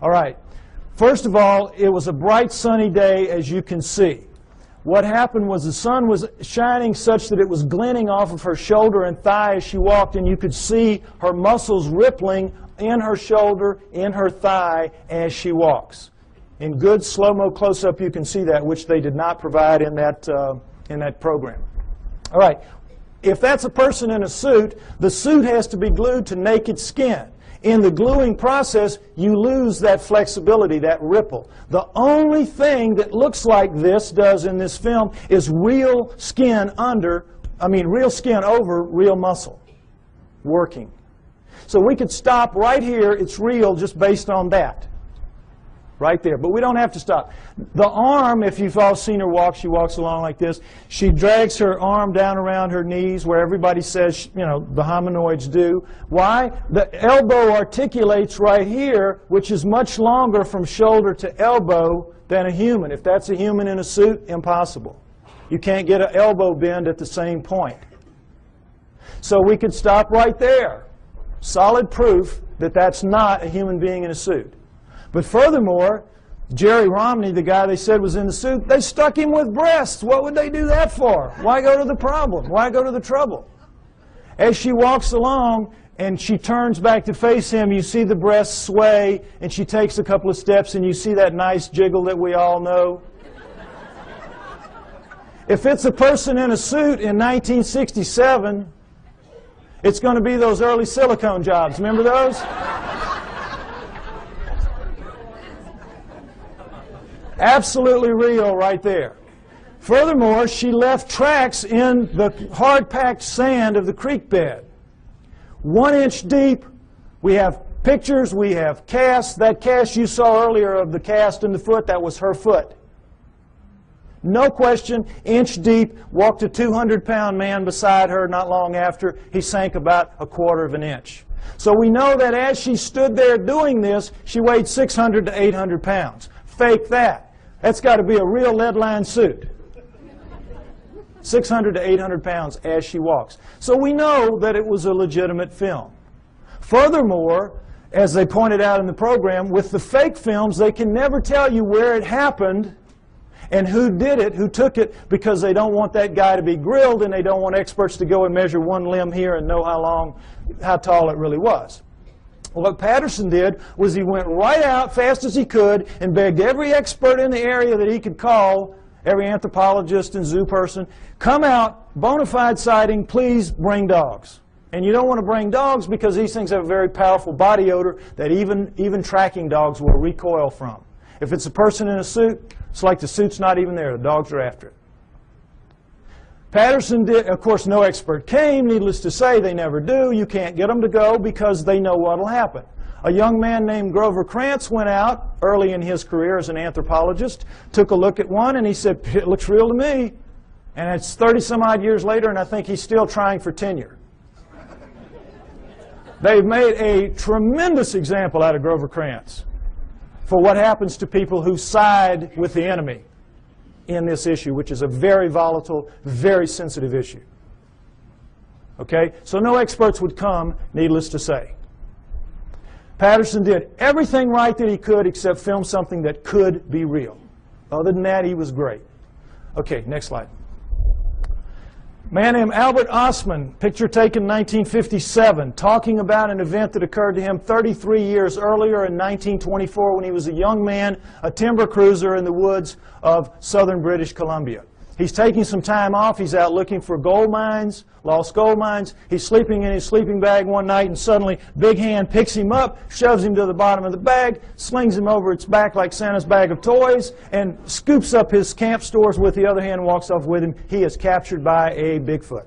All right. First of all, it was a bright sunny day, as you can see. What happened was the sun was shining such that it was glinting off of her shoulder and thigh as she walked, and you could see her muscles rippling in her shoulder, in her thigh as she walks. In good slow-mo close-up, you can see that, which they did not provide in that program. All right. If that's a person in a suit, the suit has to be glued to naked skin. In the gluing process, you lose that flexibility, that ripple. The only thing that looks like this does in this film is real skin over real muscle working. So we could stop right here. It's real just based on that. Right there. But we don't have to stop. The arm, if you've all seen her walk, she walks along like this. She drags her arm down around her knees where everybody says, the hominoids do. Why? The elbow articulates right here, which is much longer from shoulder to elbow than a human. If that's a human in a suit, impossible. You can't get an elbow bend at the same point. So we could stop right there. Solid proof that that's not a human being in a suit. But furthermore, Jerry Romney, the guy they said was in the suit, they stuck him with breasts. What would they do that for? Why go to the problem? Why go to the trouble? As she walks along and she turns back to face him, you see the breasts sway, and she takes a couple of steps, and you see that nice jiggle that we all know. If it's a person in a suit in 1967, it's going to be those early silicone jobs. Remember those? Absolutely real right there. Furthermore, she left tracks in the hard-packed sand of the creek bed. 1 inch deep. We have pictures, we have casts. That cast you saw earlier of the cast in the foot, that was her foot. No question, inch deep, walked a 200-pound man beside her not long after. He sank about 1/4 inch. So we know that as she stood there doing this, she weighed 600 to 800 pounds. Fake that. That's got to be a real lead-lined suit. 600 to 800 pounds as she walks. So we know that it was a legitimate film. Furthermore, as they pointed out in the program, with the fake films, they can never tell you where it happened and who did it, who took it, because they don't want that guy to be grilled and they don't want experts to go and measure one limb here and know how tall it really was. What Patterson did was he went right out fast as he could and begged every expert in the area that he could call, every anthropologist and zoo person, come out, bona fide sighting, please bring dogs. And you don't want to bring dogs because these things have a very powerful body odor that even tracking dogs will recoil from. If it's a person in a suit, it's like the suit's not even there. The dogs are after it. Patterson did, of course, no expert came. Needless to say, they never do. You can't get them to go because they know what will happen. A young man named Grover Krantz went out early in his career as an anthropologist, took a look at one, and he said, it looks real to me. And it's 30-some-odd years later, and I think he's still trying for tenure. They've made a tremendous example out of Grover Krantz for what happens to people who side with the enemy in this issue, which is a very volatile, very sensitive issue. Okay? So no experts would come, needless to say. Patterson did everything right that he could except film something that could be real. Other than that, he was great. Okay, next slide. A man named Albert Ostman, picture taken in 1957, talking about an event that occurred to him 33 years earlier in 1924 when he was a young man, a timber cruiser in the woods of southern British Columbia. He's taking some time off. He's out looking for gold mines, lost gold mines. He's sleeping in his sleeping bag one night, and suddenly Big Hand picks him up, shoves him to the bottom of the bag, slings him over its back like Santa's bag of toys, and scoops up his camp stores with the other hand and walks off with him. He is captured by a Bigfoot.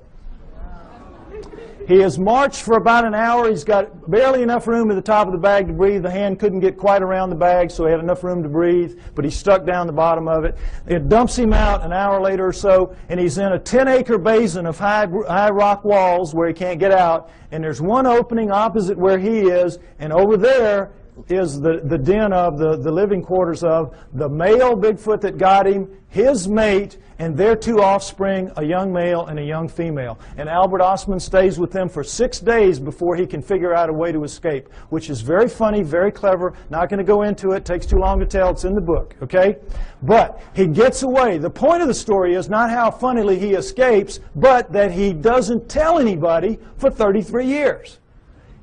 He has marched for about an hour. He's got barely enough room at the top of the bag to breathe. The hand couldn't get quite around the bag, so he had enough room to breathe, but he stuck down the bottom of it. It dumps him out an hour later or so, and he's in a 10-acre basin of high rock walls where he can't get out, and there's one opening opposite where he is, and over there is the den of the living quarters of the male Bigfoot that got him, his mate, and their 2 offspring, a young male and a young female. And Albert Ostman stays with them for 6 days before he can figure out a way to escape, which is very funny, very clever. Not going to go into it. Takes too long to tell. It's in the book, okay? But he gets away. The point of the story is not how funnily he escapes, but that he doesn't tell anybody for 33 years.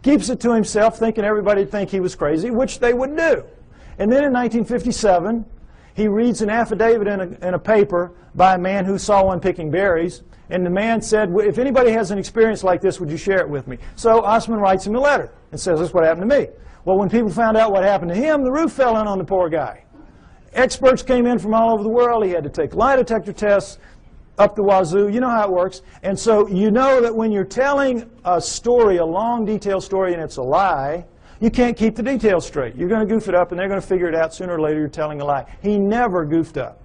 Keeps it to himself, thinking everybody would think he was crazy, which they would do. And then in 1957, he reads an affidavit in a paper by a man who saw one picking berries. And the man said, if anybody has an experience like this, would you share it with me? So Ostman writes him a letter and says, this is what happened to me. Well, when people found out what happened to him, the roof fell in on the poor guy. Experts came in from all over the world. He had to take lie detector tests up the wazoo. You know how it works. And so you know that when you're telling a story, a long, detailed story, and it's a lie, you can't keep the details straight. You're going to goof it up, and they're going to figure it out sooner or later you're telling a lie. He never goofed up.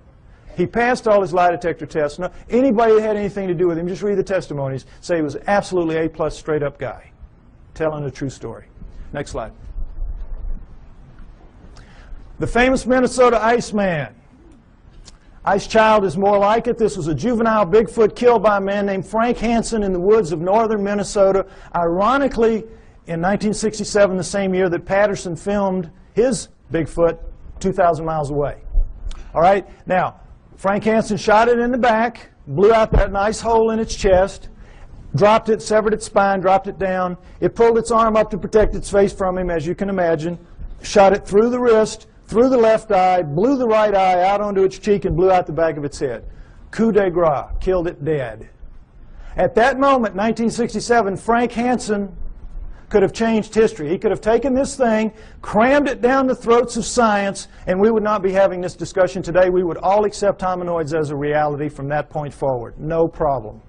He passed all his lie detector tests. No, anybody that had anything to do with him, just read the testimonies, say he was absolutely A+ straight-up guy, telling a true story. Next slide. The famous Minnesota Iceman. Ice Child is more like it. This was a juvenile Bigfoot killed by a man named Frank Hansen in the woods of northern Minnesota. Ironically, in 1967, the same year that Patterson filmed his Bigfoot 2,000 miles away. All right, now, Frank Hansen shot it in the back, blew out that nice hole in its chest, dropped it, severed its spine, dropped it down. It pulled its arm up to protect its face from him, as you can imagine, shot it through the wrist, through the left eye, blew the right eye out onto its cheek, and blew out the back of its head. Coup de grace, killed it dead. At that moment, 1967, Frank Hansen could have changed history. He could have taken this thing, crammed it down the throats of science, and we would not be having this discussion today. We would all accept hominoids as a reality from that point forward. No problem.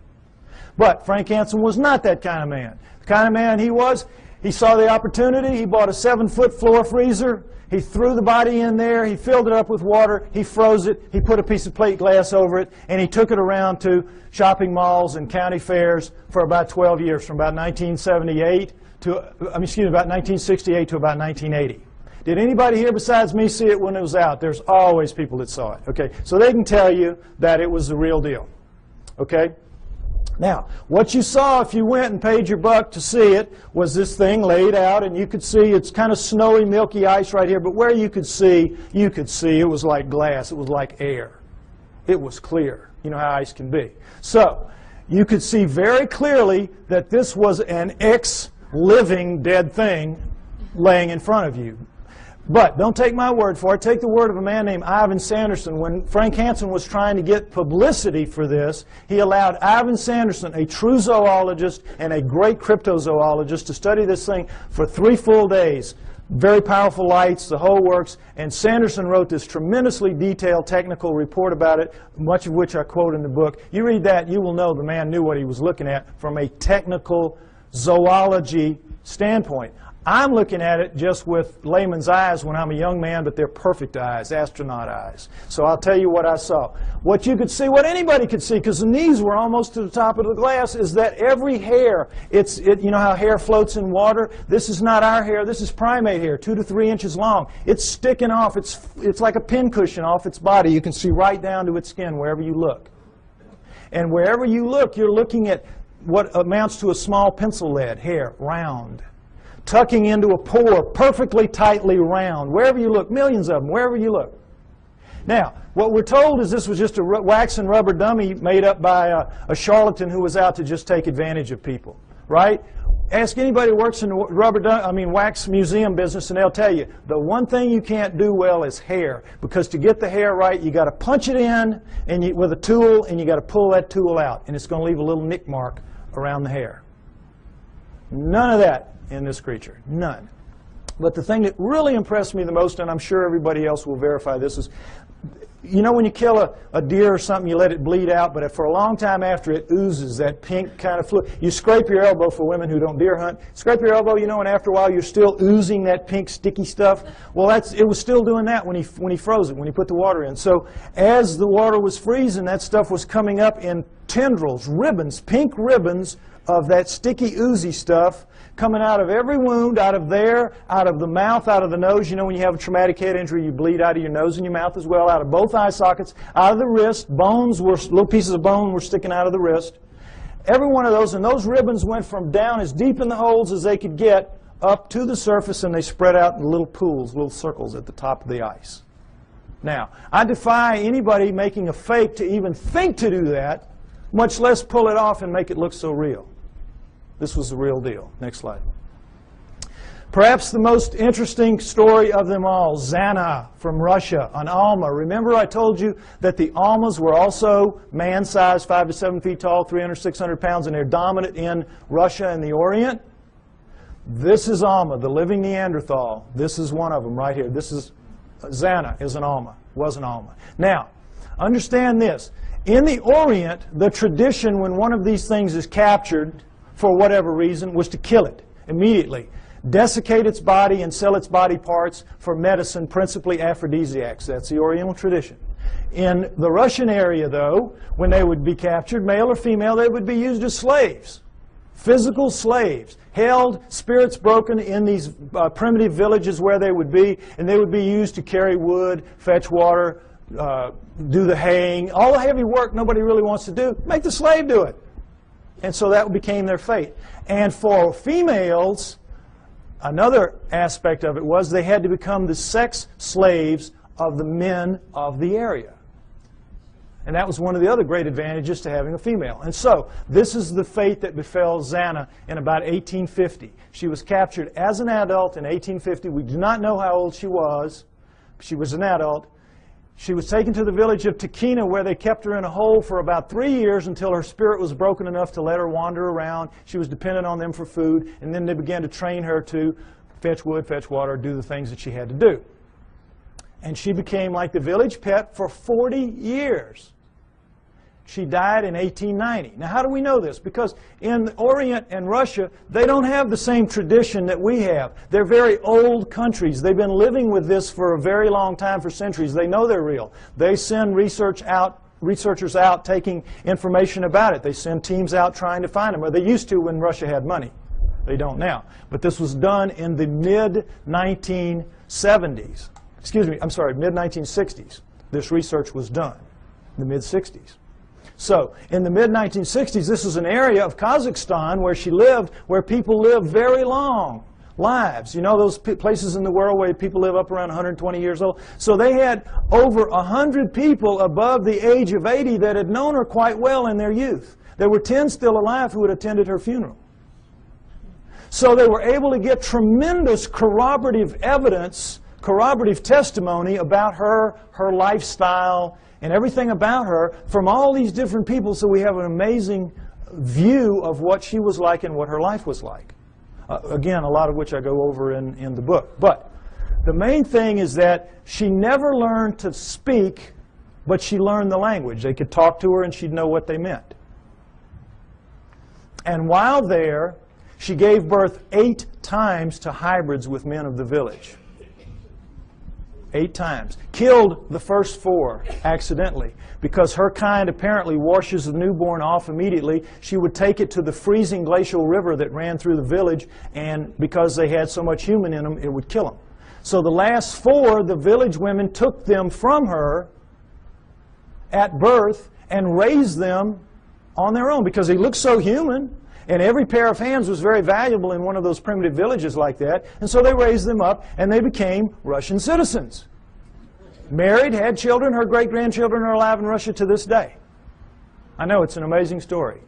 But Frank Hansen was not that kind of man. The kind of man he was, he saw the opportunity. He bought a 7-foot floor freezer. He threw the body in there. He filled it up with water. He froze it. He put a piece of plate glass over it, and he took it around to shopping malls and county fairs for about 12 years, from about 1978 to, about 1968 to about 1980. Did anybody here besides me see it when it was out? There's always people that saw it. Okay, so they can tell you that it was the real deal. Okay. Now, what you saw if you went and paid your buck to see it was this thing laid out, and you could see it's kind of snowy, milky ice right here, but where you could see it was like glass. It was like air. It was clear. You know how ice can be. So, you could see very clearly that this was an ex-living dead thing laying in front of you. But don't take my word for it. Take the word of a man named Ivan Sanderson. When Frank Hansen was trying to get publicity for this, he allowed Ivan Sanderson, a true zoologist and a great cryptozoologist, to study this thing for 3 full days. Very powerful lights, the whole works. And Sanderson wrote this tremendously detailed technical report about it, much of which I quote in the book. You read that, you will know the man knew what he was looking at from a technical zoology standpoint. I'm looking at it just with layman's eyes when I'm a young man, but they're perfect eyes, astronaut eyes. So I'll tell you what I saw. What you could see, what anybody could see, because the knees were almost to the top of the glass, is that every hair, you know how hair floats in water? This is not our hair. This is primate hair, 2 to 3 inches long. It's sticking off. It's like a pincushion off its body. You can see right down to its skin wherever you look. And wherever you look, you're looking at what amounts to a small pencil lead hair, round, tucking into a pore, perfectly tightly round. Wherever you look, millions of them, wherever you look. Now, what we're told is this was just a wax and rubber dummy made up by a charlatan who was out to just take advantage of people, right? Ask anybody who works in the wax museum business, and they'll tell you the one thing you can't do well is hair, because to get the hair right, you got to punch it in with a tool, and you got to pull that tool out, and it's going to leave a little nick mark around the hair. None of that in this creature. None. But the thing that really impressed me the most, and I'm sure everybody else will verify this, is, you know when you kill a deer or something, you let it bleed out, but for a long time after it oozes that pink kind of fluid. You scrape your elbow, for women who don't deer hunt, scrape your elbow, you know, and after a while you're still oozing that pink sticky stuff. Well, it was still doing that when he froze it, when he put the water in. So as the water was freezing, that stuff was coming up in tendrils, ribbons, pink ribbons of that sticky, oozy stuff coming out of every wound, out of there, out of the mouth, out of the nose. You know when you have a traumatic head injury, you bleed out of your nose and your mouth as well, out of both eye sockets, out of the wrist. Bones were, little pieces of bone were sticking out of the wrist. Every one of those, and those ribbons went from down as deep in the holes as they could get up to the surface, and they spread out in little pools, little circles at the top of the ice. Now, I defy anybody making a fake to even think to do that, much less pull it off and make it look so real. This was the real deal. Next slide. Perhaps the most interesting story of them all, Zana from Russia, an Alma. Remember I told you that the Almas were also man-sized, 5 to 7 feet tall, 300, 600 pounds, and they're dominant in Russia and the Orient? This is Alma, the living Neanderthal. This is one of them right here. This is Zana is an Alma, was an Alma. Now, understand this. In the Orient, the tradition when one of these things is captured, for whatever reason, was to kill it immediately. Desiccate its body and sell its body parts for medicine, principally aphrodisiacs. That's the Oriental tradition. In the Russian area, though, when they would be captured, male or female, they would be used as slaves. Physical slaves, held, spirits broken in these primitive villages where they would be, and they would be used to carry wood, fetch water, do the haying, all the heavy work nobody really wants to do. Make the slave do it. And so that became their fate. And for females, another aspect of it was they had to become the sex slaves of the men of the area. And that was one of the other great advantages to having a female. And so this is the fate that befell Zana in about 1850. She was captured as an adult in 1850. We do not know how old she was. She was an adult. She was taken to the village of Takina, where they kept her in a hole for about 3 years until her spirit was broken enough to let her wander around. She was dependent on them for food, and then they began to train her to fetch wood, fetch water, do the things that she had to do. And she became like the village pet for 40 years. She died in 1890. Now, how do we know this? Because in the Orient and Russia, they don't have the same tradition that we have. They're very old countries. They've been living with this for a very long time, for centuries. They know they're real. They send researchers out taking information about it. They send teams out trying to find them, or they used to when Russia had money. They don't now. But this was done in the mid-1970s. Excuse me, I'm sorry, mid-1960s. This research was done in the mid-60s. So, in the mid-1960s, this is an area of Kazakhstan where she lived, where people live very long lives. You know those places in the world where people live up around 120 years old? So they had over 100 people above the age of 80 that had known her quite well in their youth. There were 10 still alive who had attended her funeral. So they were able to get tremendous corroborative evidence, corroborative testimony about her lifestyle, and everything about her from all these different people, so we have an amazing view of what she was like and what her life was like. Again, a lot of which I go over in the book. But the main thing is that she never learned to speak, but she learned the language. They could talk to her and she'd know what they meant. And while there, she gave birth 8 times to hybrids with men of the village. 8 times. Killed the first 4 accidentally, because her kind apparently washes the newborn off immediately. She would take it to the freezing glacial river that ran through the village, and because they had so much human in them, it would kill them. So the last 4, the village women took them from her at birth and raised them on their own, because they looked so human. And every pair of hands was very valuable in one of those primitive villages like that. And so they raised them up, and they became Russian citizens. Married, had children. Her great-grandchildren are alive in Russia to this day. I know, it's an amazing story.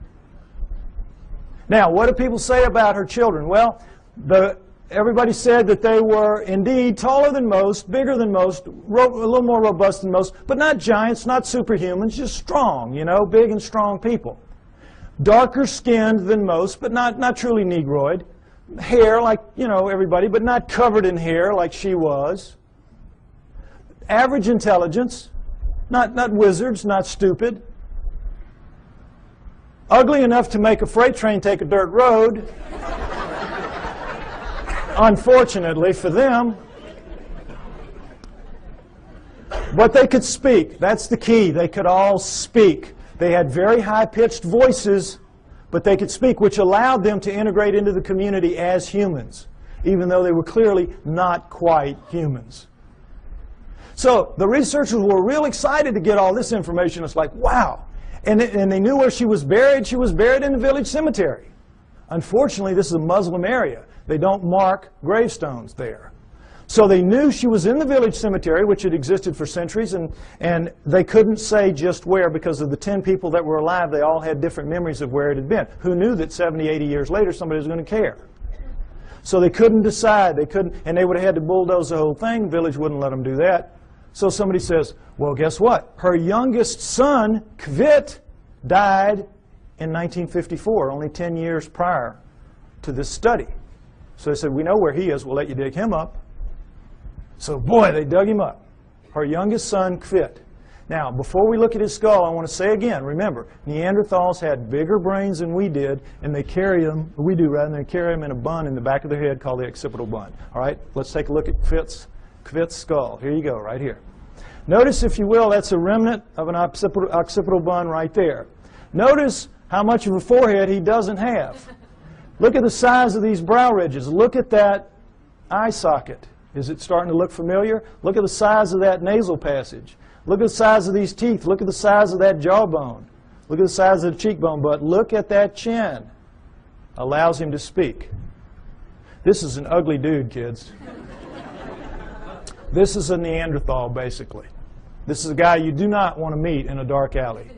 Now, what do people say about her children? Well, everybody said that they were indeed taller than most, bigger than most, a little more robust than most, but not giants, not superhumans, just strong, you know, big and strong people. Darker skinned than most, but not truly Negroid. Hair like, you know, everybody, but not covered in hair like she was. Average intelligence, not wizards, not stupid. Ugly enough to make a freight train take a dirt road. Unfortunately for them. But they could speak. That's the key. They could all speak. They had very high-pitched voices, but they could speak, which allowed them to integrate into the community as humans, even though they were clearly not quite humans. So the researchers were real excited to get all this information. It's like, wow. And they knew where she was buried. She was buried in the village cemetery. Unfortunately, this is a Muslim area. They don't mark gravestones there. So they knew she was in the village cemetery, which had existed for centuries, and they couldn't say just where, because of the 10 people that were alive. They all had different memories of where it had been. Who knew that 70, 80 years later somebody was going to care? So they couldn't decide. They couldn't, and they would have had to bulldoze the whole thing. The village wouldn't let them do that. So somebody says, well, guess what? Her youngest son, Kvit, died in 1954, only 10 years prior to this study. So they said, we know where he is. We'll let you dig him up. So, boy, they dug him up. Her youngest son, Kvit. Now, before we look at his skull, I want to say again, remember, Neanderthals had bigger brains than we did, and they carry them, we do rather, they carry them in a bun in the back of their head called the occipital bun. All right, let's take a look at Kvit's skull. Here you go, right here. Notice, if you will, that's a remnant of an occipital bun right there. Notice how much of a forehead he doesn't have. Look at the size of these brow ridges. Look at that eye socket. Is it starting to look familiar? Look at the size of that nasal passage. Look at the size of these teeth. Look at the size of that jawbone. Look at the size of the cheekbone. But look at that chin. Allows him to speak. This is an ugly dude, kids. This is a Neanderthal, basically. This is a guy you do not want to meet in a dark alley.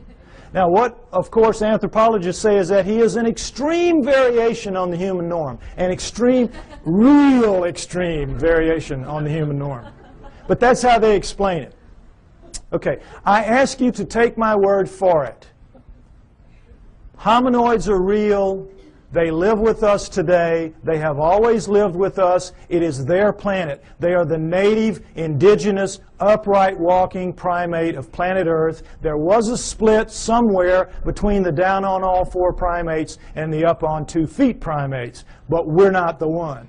Now, what, of course, anthropologists say is that he is an extreme variation on the human norm. An extreme, real extreme variation on the human norm. But that's how they explain it. Okay, I ask you to take my word for it. Hominoids are real. They live with us today. They have always lived with us. It is their planet. They are the native, indigenous, upright walking primate of planet Earth. There was a split somewhere between the down on all four primates and the up on 2 feet primates, but we're not the one.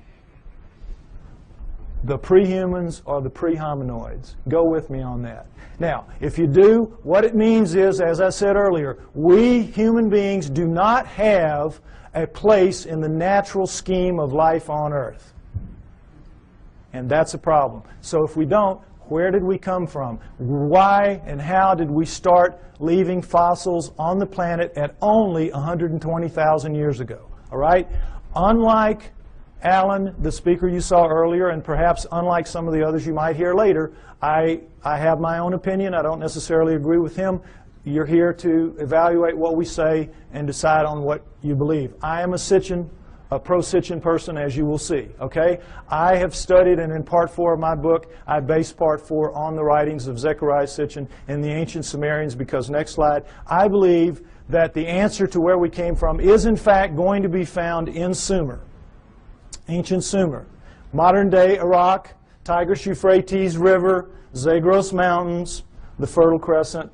The pre-humans are the pre-hominoids. Go with me on that. Now, if you do, what it means is, as I said earlier, we human beings do not have a place in the natural scheme of life on Earth. And that's a problem. So if we don't, where did we come from? Why and how did we start leaving fossils on the planet at only 120,000 years ago? All right? Unlike Alan, the speaker you saw earlier, and perhaps unlike some of the others you might hear later, I have my own opinion. I don't necessarily agree with him. You're here to evaluate what we say and decide on what you believe. I am a pro-Sitchin person, as you will see. Okay? I have studied, and in Part 4 of my book, I base Part 4 on the writings of Zechariah Sitchin and the ancient Sumerians, because, next slide, I believe that the answer to where we came from is, in fact, going to be found in Sumer, ancient Sumer. Modern-day Iraq, Tigris-Euphrates River, Zagros Mountains, the Fertile Crescent.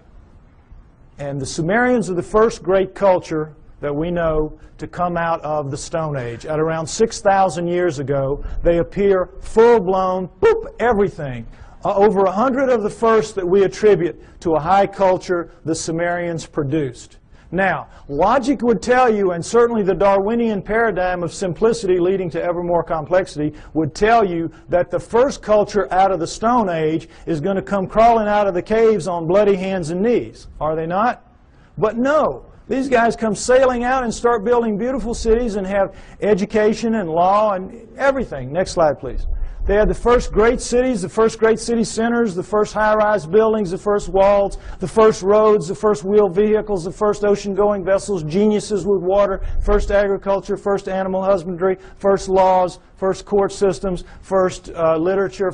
And the Sumerians are the first great culture that we know to come out of the Stone Age. At around 6,000 years ago, they appear full-blown, boop, everything. Over 100 of the first that we attribute to a high culture the Sumerians produced. Now, logic would tell you, and certainly the Darwinian paradigm of simplicity leading to ever more complexity would tell you, that the first culture out of the Stone Age is going to come crawling out of the caves on bloody hands and knees. Are they not? But no. These guys come sailing out and start building beautiful cities and have education and law and everything. Next slide, please. They had the first great cities, the first great city centers, the first high-rise buildings, the first walls, the first roads, the first wheeled vehicles, the first ocean-going vessels, geniuses with water, first agriculture, first animal husbandry, first laws, first court systems, first literature.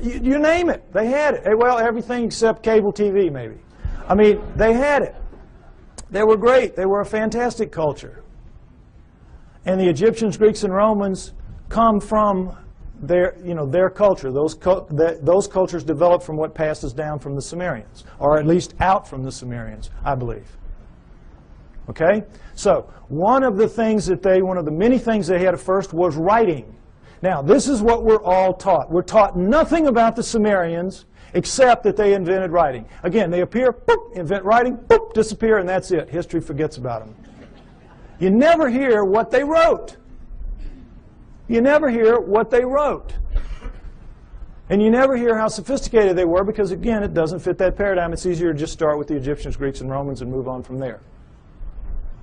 You name it. They had it. Well, everything except cable TV, maybe. I mean, they had it. They were great. They were a fantastic culture. And the Egyptians, Greeks, and Romans come from their culture. Those cultures developed from what passes down from the Sumerians, or at least out from the Sumerians, I believe. Okay? So, one of the many things they had at first was writing. Now, this is what we're all taught. We're taught nothing about the Sumerians except that they invented writing. Again, they appear, boop, invent writing, boop, disappear, and that's it. History forgets about them. You never hear what they wrote. You never hear what they wrote. And you never hear how sophisticated they were because, again, it doesn't fit that paradigm. It's easier to just start with the Egyptians, Greeks, and Romans and move on from there.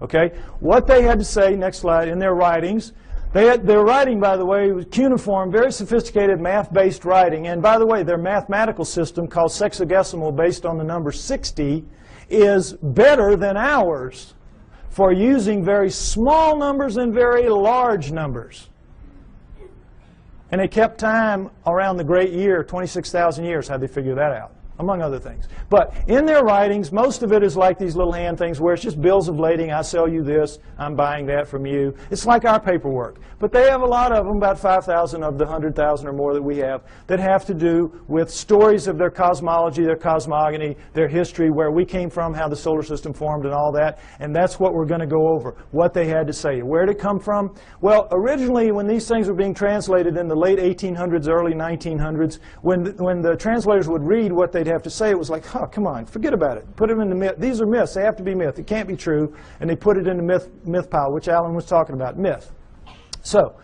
Okay? What they had to say, next slide, in their writings, their writing, by the way, was cuneiform, very sophisticated math-based writing. And by the way, their mathematical system, called sexagesimal, based on the number 60, is better than ours for using very small numbers and very large numbers. And they kept time around the great year, 26,000 years. How'd they figure that out? Among other things. But in their writings, most of it is like these little hand things where it's just bills of lading. I sell you this. I'm buying that from you. It's like our paperwork. But they have a lot of them, about 5,000 of the 100,000 or more that we have, that have to do with stories of their cosmology, their cosmogony, their history, where we came from, how the solar system formed, and all that. And that's what we're going to go over, what they had to say. Where did it come from? Well, originally, when these things were being translated in the late 1800s, early 1900s, when the translators would read what they'd have to say, it was like, oh, come on, forget about it. Put them in the myth. These are myths. They have to be myth. It can't be true. And they put it in the myth pile, which Alan was talking about, myth. So,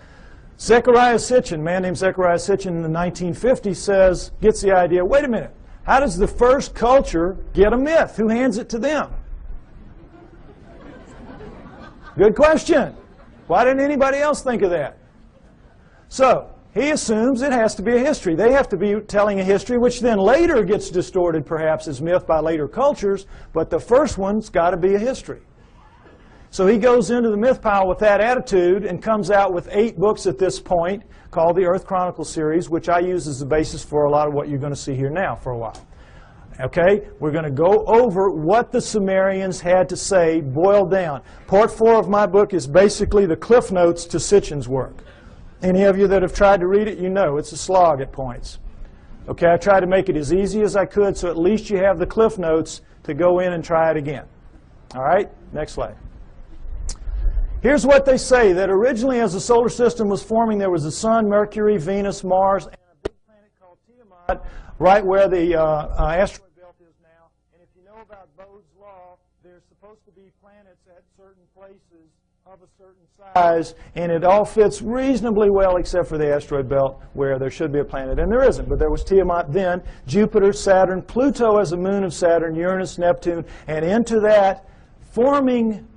Zechariah Sitchin, a man named Zechariah Sitchin in the 1950s gets the idea, wait a minute, how does the first culture get a myth? Who hands it to them? Good question. Why didn't anybody else think of that? So, he assumes it has to be a history. They have to be telling a history, which then later gets distorted perhaps as myth by later cultures, but the first one's got to be a history. So he goes into the myth pile with that attitude and comes out with 8 books at this point called the Earth Chronicles series, which I use as the basis for a lot of what you're going to see here now for a while. Okay, we're going to go over what the Sumerians had to say, boiled down. Part 4 of my book is basically the cliff notes to Sitchin's work. Any of you that have tried to read it, you know it's a slog at points. Okay, I tried to make it as easy as I could, so at least you have the cliff notes to go in and try it again. All right, next slide. Here's what they say, that originally as the solar system was forming, there was the Sun, Mercury, Venus, Mars, and a big planet called Tiamat, right where the asteroid belt is now. And if you know about Bode's law, there's supposed to be planets at certain places of a certain size, and it all fits reasonably well except for the asteroid belt where there should be a planet, and there isn't. But there was Tiamat then, Jupiter, Saturn, Pluto as a moon of Saturn, Uranus, Neptune, and into that forming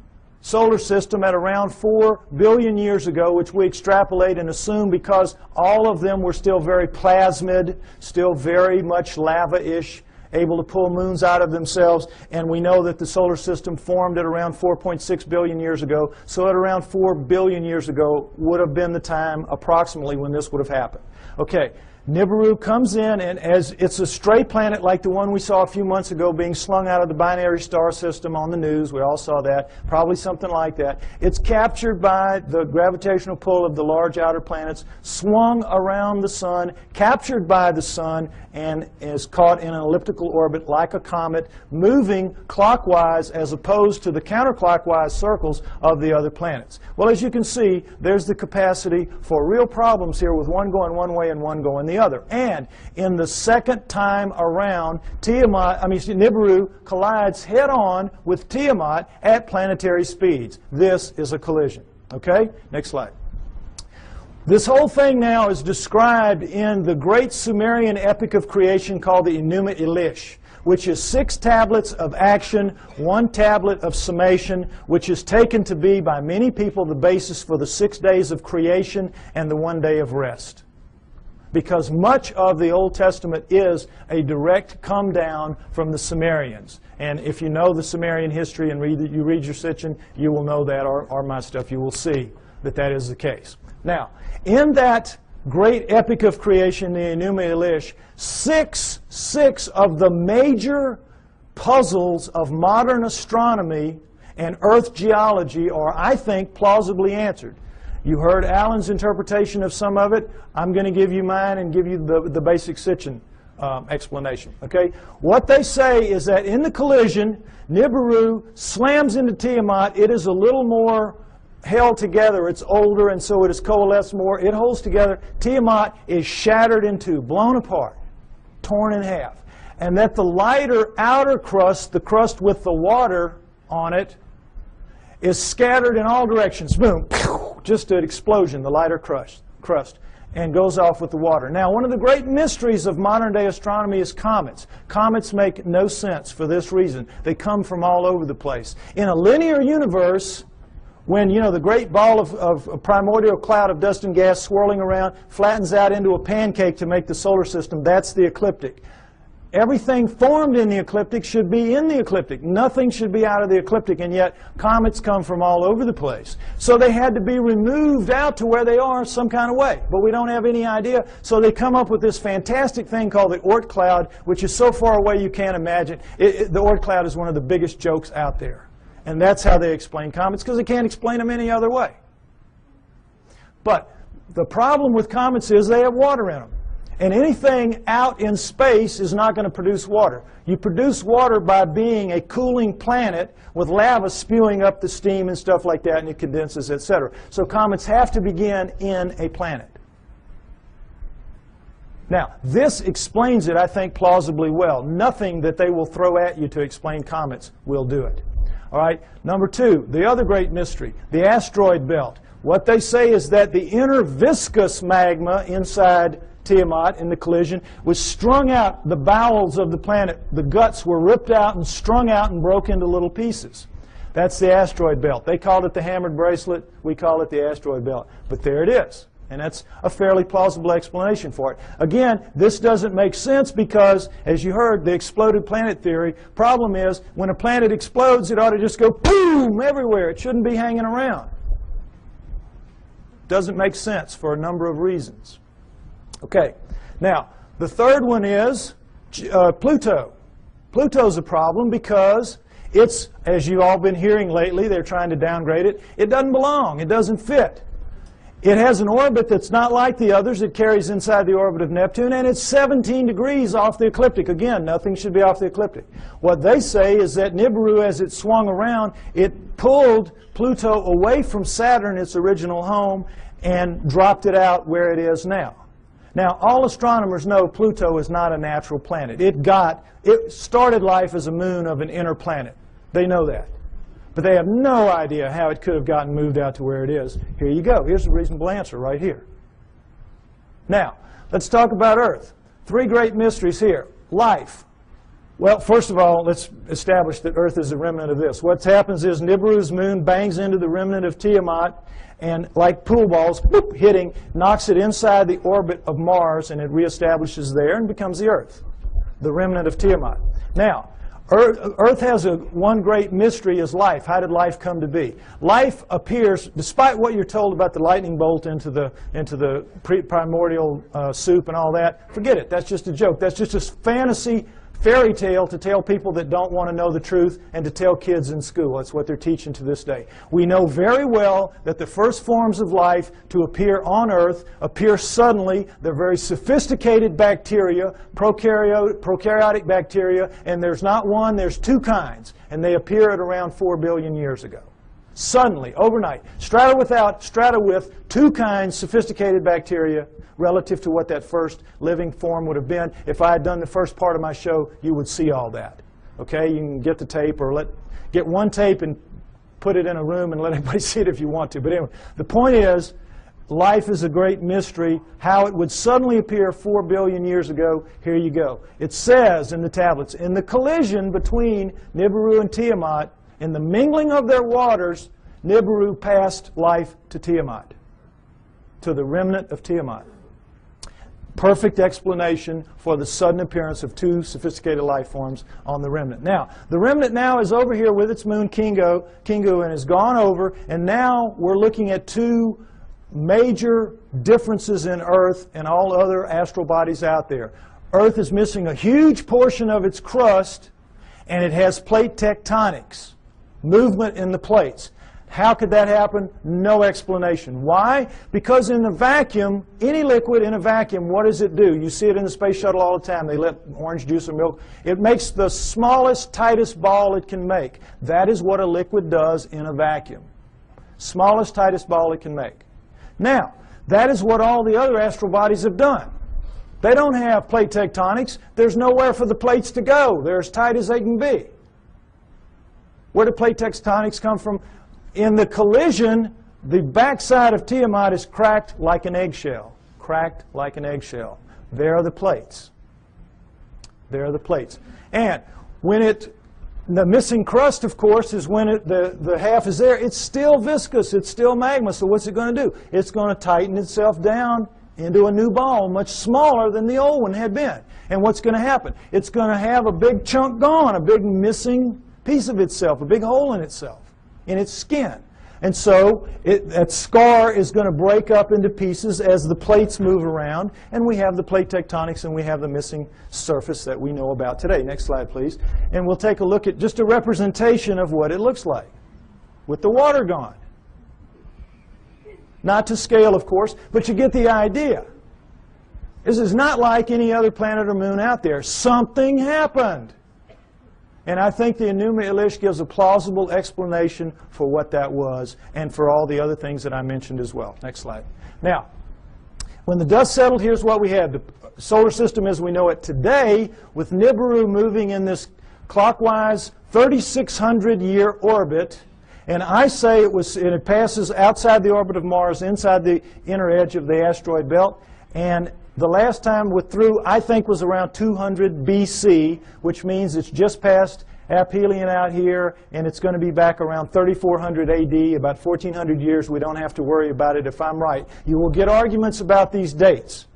solar system at around 4 billion years ago, which we extrapolate and assume because all of them were still very plasmid, still very much lava-ish, able to pull moons out of themselves, and we know that the solar system formed at around 4.6 billion years ago, so at around 4 billion years ago would have been the time approximately when this would have happened. Okay, Nibiru comes in, and as it's a stray planet like the one we saw a few months ago being slung out of the binary star system on the news, we all saw that, probably something like that. It's captured by the gravitational pull of the large outer planets, swung around the sun, captured by the sun, and is caught in an elliptical orbit like a comet, moving clockwise as opposed to the counterclockwise circles of the other planets. Well, as you can see, there's the capacity for real problems here with one going one way and one going the other. And in the second time around, Nibiru collides head-on with Tiamat at planetary speeds. This is a collision. Okay? Next slide. This whole thing now is described in the great Sumerian epic of creation called the Enuma Elish, which is 6 tablets of action, 1 tablet of summation, which is taken to be by many people the basis for the 6 days of creation and the 1 day of rest. Because much of the Old Testament is a direct come down from the Sumerians. And if you know the Sumerian history and you read your Sitchin, you will know that, or my stuff, you will see that that is the case. Now, in that great epic of creation, the Enuma Elish, six of the major puzzles of modern astronomy and Earth geology are, I think, plausibly answered. You heard Alan's interpretation of some of it. I'm going to give you mine and give you the basic Sitchin explanation. Okay? What they say is that in the collision, Nibiru slams into Tiamat. It is a little more held together. It's older, and so it is coalesced more. It holds together. Tiamat is shattered in two, blown apart, torn in half. And that the lighter outer crust, the crust with the water on it, is scattered in all directions. Boom. Just an explosion, the lighter crust, and goes off with the water. Now, one of the great mysteries of modern-day astronomy is comets. Comets make no sense for this reason. They come from all over the place. In a linear universe, when, you know, the great ball of a primordial cloud of dust and gas swirling around flattens out into a pancake to make the solar system, that's the ecliptic. Everything formed in the ecliptic should be in the ecliptic. Nothing should be out of the ecliptic, and yet comets come from all over the place. So they had to be removed out to where they are some kind of way, but we don't have any idea. So they come up with this fantastic thing called the Oort cloud, which is so far away you can't imagine. The Oort cloud is one of the biggest jokes out there. And that's how they explain comets, because they can't explain them any other way. But the problem with comets is they have water in them. And anything out in space is not going to produce water. You produce water by being a cooling planet with lava spewing up the steam and stuff like that, and it condenses, etc. So comets have to begin in a planet. Now, this explains it, I think, plausibly well. Nothing that they will throw at you to explain comets will do it. All right, number 2, the other great mystery, the asteroid belt. What they say is that the inner viscous magma inside Tiamat in the collision was strung out, the bowels of the planet, the guts were ripped out and strung out and broke into little pieces. That's the asteroid belt. They called it the hammered bracelet. We call it the asteroid belt. But there it is. And that's a fairly plausible explanation for it. Again, this doesn't make sense because, as you heard, the exploded planet theory. Problem is, when a planet explodes, it ought to just go boom everywhere. It shouldn't be hanging around. Doesn't make sense for a number of reasons. Okay, now, the third one is Pluto. Pluto's a problem because it's, as you've all been hearing lately, they're trying to downgrade it. It doesn't belong. It doesn't fit. It has an orbit that's not like the others. It carries inside the orbit of Neptune, and it's 17 degrees off the ecliptic. Again, nothing should be off the ecliptic. What they say is that Nibiru, as it swung around, it pulled Pluto away from Saturn, its original home, and dropped it out where it is now. Now, all astronomers know Pluto is not a natural planet. It started life as a moon of an inner planet. They know that. But they have no idea how it could have gotten moved out to where it is. Here you go. Here's a reasonable answer right here. Now, let's talk about Earth. Three great mysteries here. Life. Well, first of all, let's establish that Earth is a remnant of this. What happens is Nibiru's moon bangs into the remnant of Tiamat, and like pool balls, whoop, hitting, knocks it inside the orbit of Mars, and it reestablishes there and becomes the Earth, the remnant of Tiamat. Now, Earth has one great mystery is life. How did life come to be? Life appears, despite what you're told about the lightning bolt into the primordial soup and all that, forget it. That's just a joke. That's just a fantasy fairy tale to tell people that don't want to know the truth and to tell kids in school. That's what they're teaching to this day. We know very well that the first forms of life to appear on Earth appear suddenly. They're very sophisticated bacteria, prokaryotic bacteria, and there's not one, there's two kinds, and they appear at around 4 billion years ago. Suddenly, overnight, strata with two kinds, sophisticated bacteria, relative to what that first living form would have been. If I had done the first part of my show, you would see all that. Okay, you can get the tape or get one tape and put it in a room and let everybody see it if you want to. But anyway, the point is, life is a great mystery. How it would suddenly appear 4 billion years ago, here you go. It says in the tablets, in the collision between Nibiru and Tiamat, in the mingling of their waters, Nibiru passed life to Tiamat, to the remnant of Tiamat. Perfect explanation for the sudden appearance of two sophisticated life forms on the remnant. Now, the remnant now is over here with its moon Kingu, and has gone over, and now we're looking at two major differences in Earth and all other astral bodies out there. Earth is missing a huge portion of its crust, and it has plate tectonics, movement in the plates. How could that happen? No explanation. Why? Because in the vacuum, any liquid in a vacuum, what does it do? You see it in the space shuttle all the time. They let orange juice or milk. It makes the smallest, tightest ball it can make. That is what a liquid does in a vacuum. Smallest, tightest ball it can make. Now, that is what all the other astral bodies have done. They don't have plate tectonics. There's nowhere for the plates to go. They're as tight as they can be. Where do plate tectonics come from? In the collision, the backside of Tiamat is cracked like an eggshell. Cracked like an eggshell. There are the plates. There are the plates. And when the missing crust, of course, is when the half is there. It's still viscous. It's still magma. So what's it going to do? It's going to tighten itself down into a new ball, much smaller than the old one had been. And what's going to happen? It's going to have a big chunk gone, a big missing piece of itself, a big hole in itself, in its skin. And so that scar is going to break up into pieces as the plates move around, and we have the plate tectonics and we have the missing surface that we know about today. Next slide, please. And we'll take a look at just a representation of what it looks like with the water gone. Not to scale, of course, but you get the idea. This is not like any other planet or moon out there. Something happened. And I think the Enuma Elish gives a plausible explanation for what that was and for all the other things that I mentioned as well. Next slide. Now, when the dust settled, here's what we had. The solar system as we know it today, with Nibiru moving in this clockwise 3,600-year orbit. And I say it passes outside the orbit of Mars, inside the inner edge of the asteroid belt. And the last time through, I think, was around 200 BC, which means it's just past aphelion out here, and it's going to be back around 3400 AD, about 1400 years. We don't have to worry about it if I'm right. You will get arguments about these dates.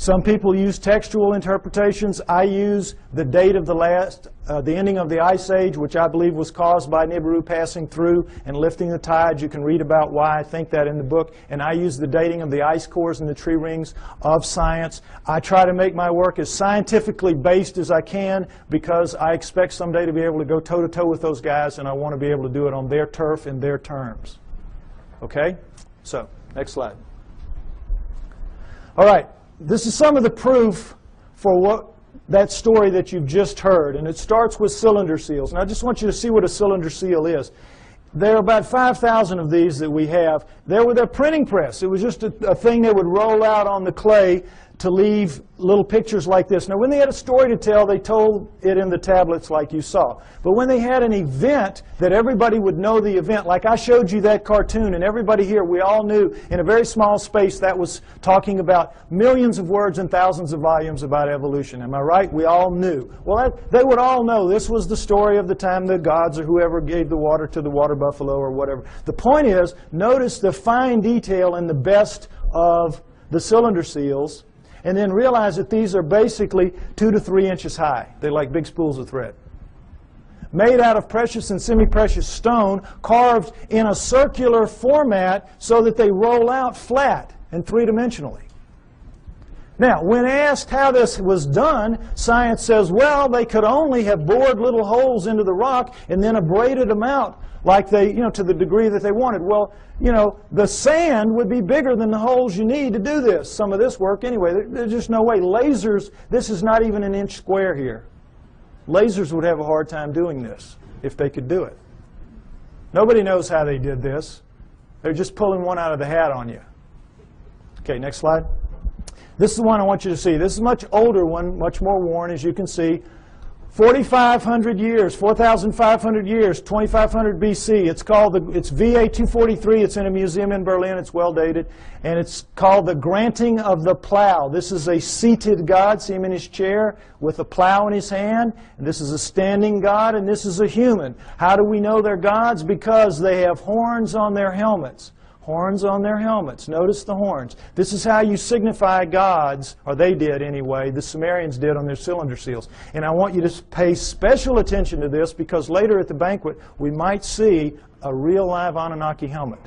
Some people use textual interpretations. I use the date of the ending of the Ice Age, which I believe was caused by Nibiru passing through and lifting the tides. You can read about why I think that in the book. And I use the dating of the ice cores and the tree rings of science. I try to make my work as scientifically based as I can because I expect someday to be able to go toe-to-toe with those guys, and I want to be able to do it on their turf in their terms. Okay? So, next slide. All right. This is some of the proof for that story that you've just heard, and it starts with cylinder seals. And I just want you to see what a cylinder seal is. There are about 5,000 of these that we have. There with a printing press. It was just a thing they would roll out on the clay to leave little pictures like this. Now, when they had a story to tell, they told it in the tablets like you saw. But when they had an event that everybody would know the event, like I showed you that cartoon, and everybody here, we all knew in a very small space that was talking about millions of words and thousands of volumes about evolution. Am I right? We all knew. Well, they would all know this was the story of the time the gods or whoever gave the water to the water buffalo or whatever. The point is, notice the fine detail in the best of the cylinder seals, and then realize that these are basically 2 to 3 inches high. They're like big spools of thread. Made out of precious and semi-precious stone, carved in a circular format so that they roll out flat and three-dimensionally. Now, when asked how this was done, science says, well, they could only have bored little holes into the rock and then abraded them out like they, to the degree that they wanted. Well, the sand would be bigger than the holes you need to do this, some of this work anyway. There's just no way. Lasers, this is not even an inch square here. Lasers would have a hard time doing this if they could do it. Nobody knows how they did this. They're just pulling one out of the hat on you. Okay, next slide. This is the one I want you to see. This is a much older one, much more worn, as you can see. 4,500 years, 4,500 years, 2,500 BC. It's VA 243. It's in a museum in Berlin. It's well dated. And it's called the Granting of the Plow. This is a seated God. See him in his chair with a plow in his hand. And this is a standing God, and this is a human. How do we know they're gods? Because they have horns on their helmets. Horns on their helmets. Notice the horns. This is how you signify gods, or they did anyway, the Sumerians did on their cylinder seals. And I want you to pay special attention to this because later at the banquet we might see a real live Anunnaki helmet.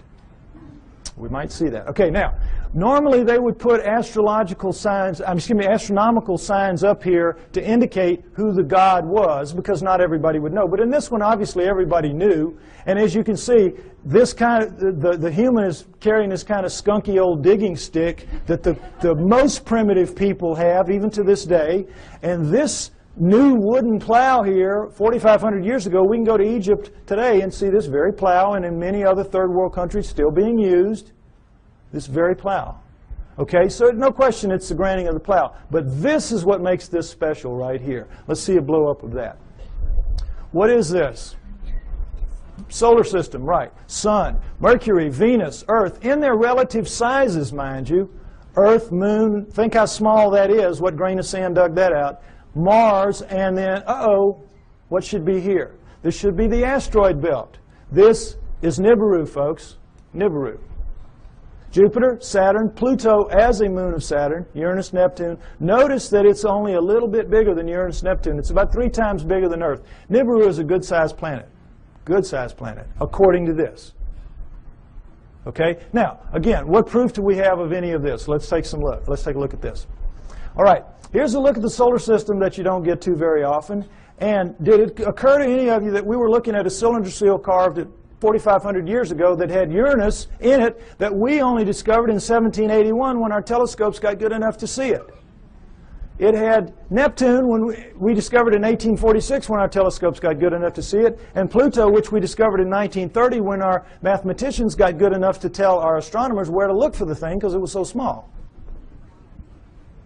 We might see that. Okay, now, normally they would put astronomical signs up here to indicate who the god was because not everybody would know. But in this one, obviously, everybody knew. And as you can see, this the human is carrying this kind of skunky old digging stick that the most primitive people have, even to this day. And this new wooden plow here, 4,500 years ago, we can go to Egypt today and see this very plow, and in many other third world countries still being used, this very plow. Okay, so no question it's the granting of the plow. But this is what makes this special right here. Let's see a blow up of that. What is this? Solar system, right. Sun, Mercury, Venus, Earth, in their relative sizes, mind you. Earth, Moon, think how small that is. What grain of sand dug that out? Mars, and then, what should be here? This should be the asteroid belt. This is Nibiru, folks. Nibiru. Jupiter, Saturn, Pluto as a moon of Saturn, Uranus, Neptune. Notice that it's only a little bit bigger than Uranus, Neptune. It's about 3 times bigger than Earth. Nibiru is a good-sized planet. Good-sized planet, according to this. Okay? Now, again, what proof do we have of any of this? Let's take a look at this. All right. Here's a look at the solar system that you don't get to very often. And did it occur to any of you that we were looking at a cylinder seal carved at 4,500 years ago that had Uranus in it that we only discovered in 1781 when our telescopes got good enough to see it? It had Neptune when we discovered in 1846 when our telescopes got good enough to see it, and Pluto, which we discovered in 1930 when our mathematicians got good enough to tell our astronomers where to look for the thing because it was so small.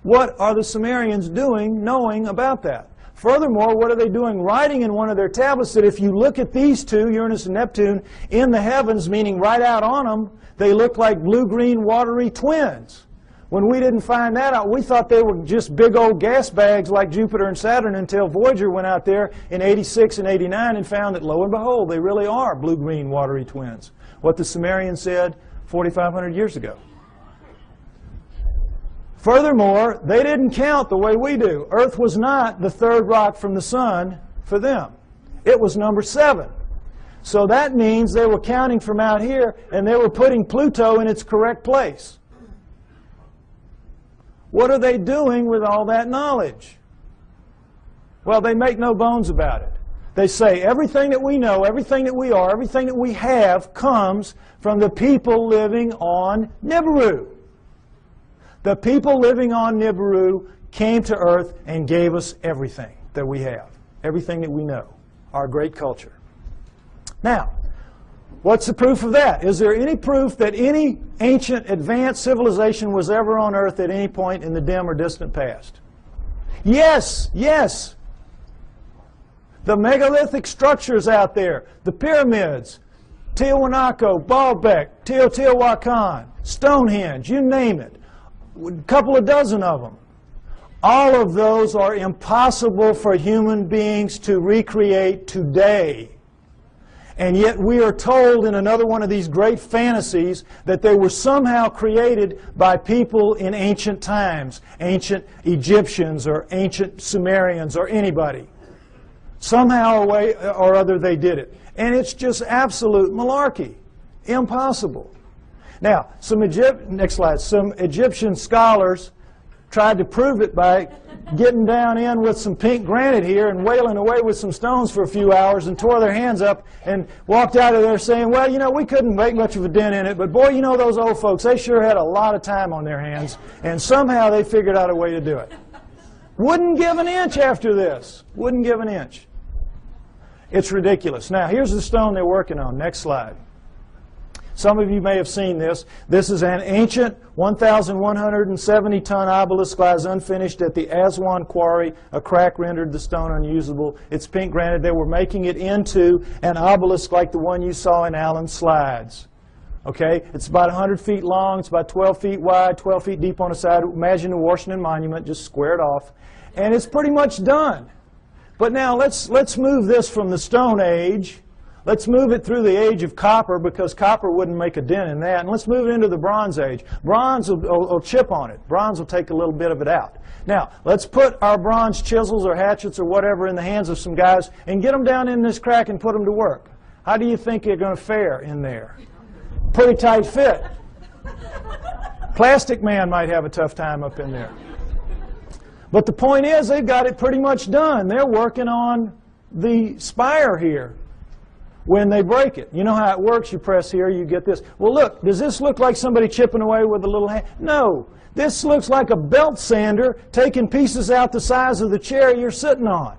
What are the Sumerians doing knowing about that? Furthermore, what are they doing writing in one of their tablets that if you look at these two, Uranus and Neptune, in the heavens, meaning right out on them, they look like blue-green watery twins. When we didn't find that out, we thought they were just big old gas bags like Jupiter and Saturn until Voyager went out there in 86 and 89 and found that, lo and behold, they really are blue-green watery twins. What the Sumerians said 4,500 years ago. Furthermore, they didn't count the way we do. Earth was not the third rock from the sun for them. It was number 7. So that means they were counting from out here, and they were putting Pluto in its correct place. What are they doing with all that knowledge? Well, they make no bones about it. They say everything that we know, everything that we are, everything that we have comes from the people living on Nibiru. The people living on Nibiru came to Earth and gave us everything that we have, everything that we know, our great culture. Now, what's the proof of that? Is there any proof that any ancient advanced civilization was ever on Earth at any point in the dim or distant past? Yes, yes. The megalithic structures out there, the pyramids, Tiwanaku, Baalbek, Teotihuacan, Stonehenge, you name it. A couple of dozen of them. All of those are impossible for human beings to recreate today. And yet we are told in another one of these great fantasies that they were somehow created by people in ancient times, ancient Egyptians or ancient Sumerians or anybody. Somehow or way or other they did it. And it's just absolute malarkey. Impossible. Now, next slide. Some Egyptian scholars tried to prove it by getting down in with some pink granite here and wailing away with some stones for a few hours and tore their hands up and walked out of there saying, well, you know, we couldn't make much of a dent in it, but boy, you know, those old folks, they sure had a lot of time on their hands, and somehow they figured out a way to do it. Wouldn't give an inch after this. Wouldn't give an inch. It's ridiculous. Now, here's the stone they're working on. Next slide. Some of you may have seen this. This is an ancient 1,170-ton obelisk lies unfinished at the Aswan quarry. A crack rendered the stone unusable. It's pink granite. They were making it into an obelisk like the one you saw in Alan's slides. Okay? It's about 100 feet long. It's about 12 feet wide, 12 feet deep on the side. Imagine the Washington Monument just squared off. And it's pretty much done. But now let's move this from the Stone Age. Let's move it through the age of copper, because copper wouldn't make a dent in that. And let's move it into the Bronze Age. Bronze will chip on it. Bronze will take a little bit of it out. Now, let's put our bronze chisels or hatchets or whatever in the hands of some guys and get them down in this crack and put them to work. How do you think they're going to fare in there? Pretty tight fit. Plastic Man might have a tough time up in there. But the point is, they've got it pretty much done. They're working on the spire here. When they break it, you know how it works. You press here, you get this. Well, look, does this look like somebody chipping away with a little hand? No. This looks like a belt sander taking pieces out the size of the chair you're sitting on.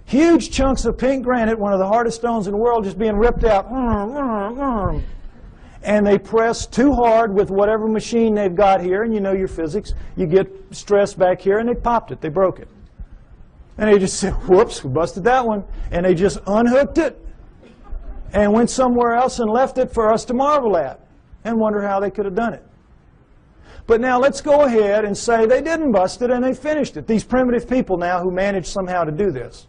Huge chunks of pink granite, one of the hardest stones in the world, just being ripped out. And they press too hard with whatever machine they've got here, and you know your physics. You get stress back here, and they popped it. They broke it. And they just said, whoops, we busted that one. And they just unhooked it and went somewhere else and left it for us to marvel at and wonder how they could have done it. But now let's go ahead and say they didn't bust it and they finished it. These primitive people now who managed somehow to do this.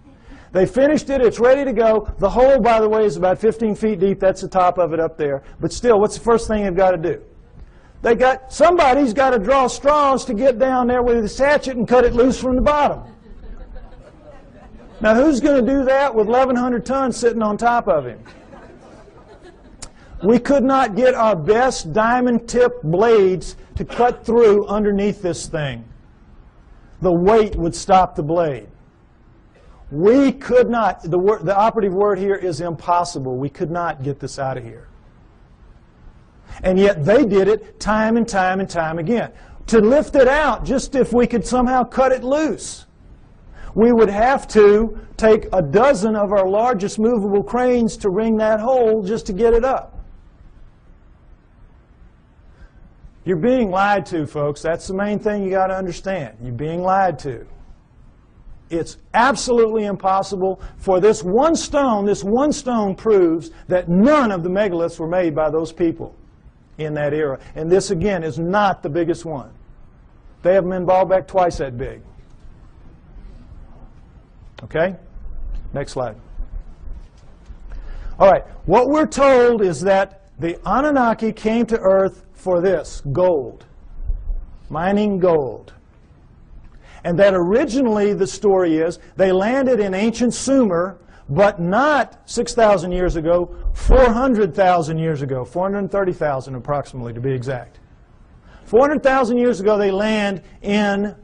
They finished it. It's ready to go. The hole, by the way, is about 15 feet deep. That's the top of it up there. But still, what's the first thing they've got to do? Somebody's got to draw straws to get down there with his hatchet and cut it loose from the bottom. Now, who's going to do that with 1,100 tons sitting on top of him? We could not get our best diamond-tipped blades to cut through underneath this thing. The weight would stop the blade. We could not, the operative word here is impossible. We could not get this out of here. And yet they did it time and time and time again. To lift it out, just if we could somehow cut it loose, we would have to take a dozen of our largest movable cranes to wring that hole just to get it up. You're being lied to, folks. That's the main thing you got to understand. You're being lied to. It's absolutely impossible for this one stone. This one stone proves that none of the megaliths were made by those people in that era. And this, again, is not the biggest one. They have them in Baalbek twice that big. Okay? Next slide. All right. What we're told is that the Anunnaki came to Earth for this, gold. mining gold. And that originally, the story is, they landed in ancient Sumer, but not 6,000 years ago, 400,000 years ago, 430,000 approximately to be exact. 400,000 years ago, they land in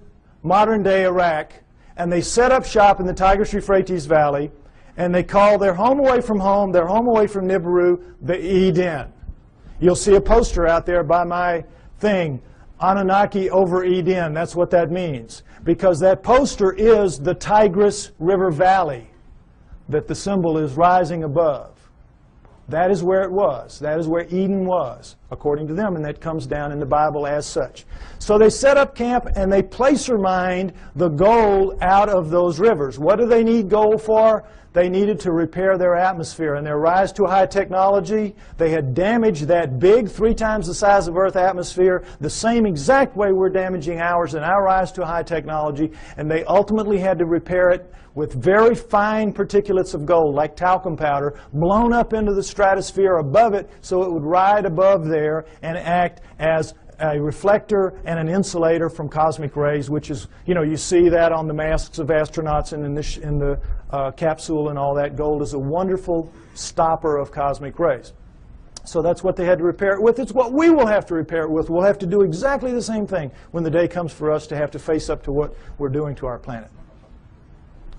modern-day Iraq, and they set up shop in the Tigris-Euphrates Valley, and they call their home away from home, their home away from Nibiru, the Eden. You'll see a poster out there by my thing, Anunnaki over Eden. That's what that means, because that poster is the Tigris River Valley that the symbol is rising above. That is where it was. That is where Eden was, according to them, and that comes down in the Bible as such. So they set up camp and they placer mined the gold out of those rivers. What do they need gold for? They needed to repair their atmosphere. In their rise to high technology, they had damaged that big, 3 times the size of Earth atmosphere, the same exact way we're damaging ours in our rise to high technology, and they ultimately had to repair it with very fine particulates of gold, like talcum powder, blown up into the stratosphere above it so it would ride above there and act as a reflector and an insulator from cosmic rays, which is, you see that on the masks of astronauts and in the capsule and all that. Gold is a wonderful stopper of cosmic rays. So that's what they had to repair it with. It's what we will have to repair it with. We'll have to do exactly the same thing when the day comes for us to have to face up to what we're doing to our planet.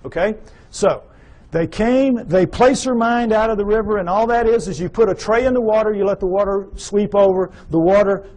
Okay? So they came, they placer mined out of the river, and all that is you put a tray in the water, you let the water sweep over, the water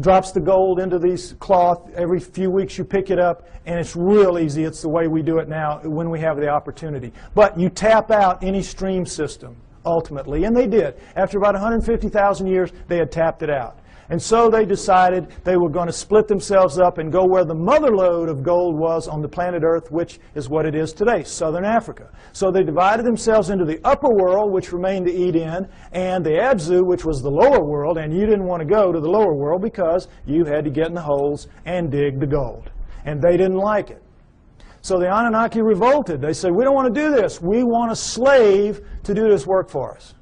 drops the gold into these cloth. Every few weeks you pick it up, and it's real easy. It's the way we do it now when we have the opportunity. But you tap out any stream system, ultimately, and they did. After about 150,000 years, they had tapped it out. And so they decided they were going to split themselves up and go where the mother lode of gold was on the planet Earth, which is what it is today, Southern Africa. So they divided themselves into the upper world, which remained the Eden, and the Abzu, which was the lower world, and you didn't want to go to the lower world because you had to get in the holes and dig the gold. And they didn't like it. So the Anunnaki revolted. They said, we don't want to do this. We want a slave to do this work for us.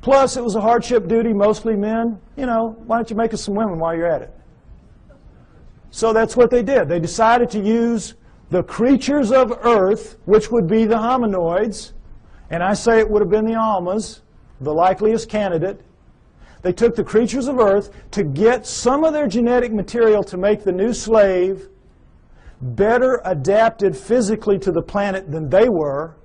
Plus, it was a hardship duty, mostly men. Why don't you make us some women while you're at it? So that's what they did. They decided to use the creatures of Earth, which would be the hominoids, and I say it would have been the Almas, the likeliest candidate. They took the creatures of Earth to get some of their genetic material to make the new slave better adapted physically to the planet than they were,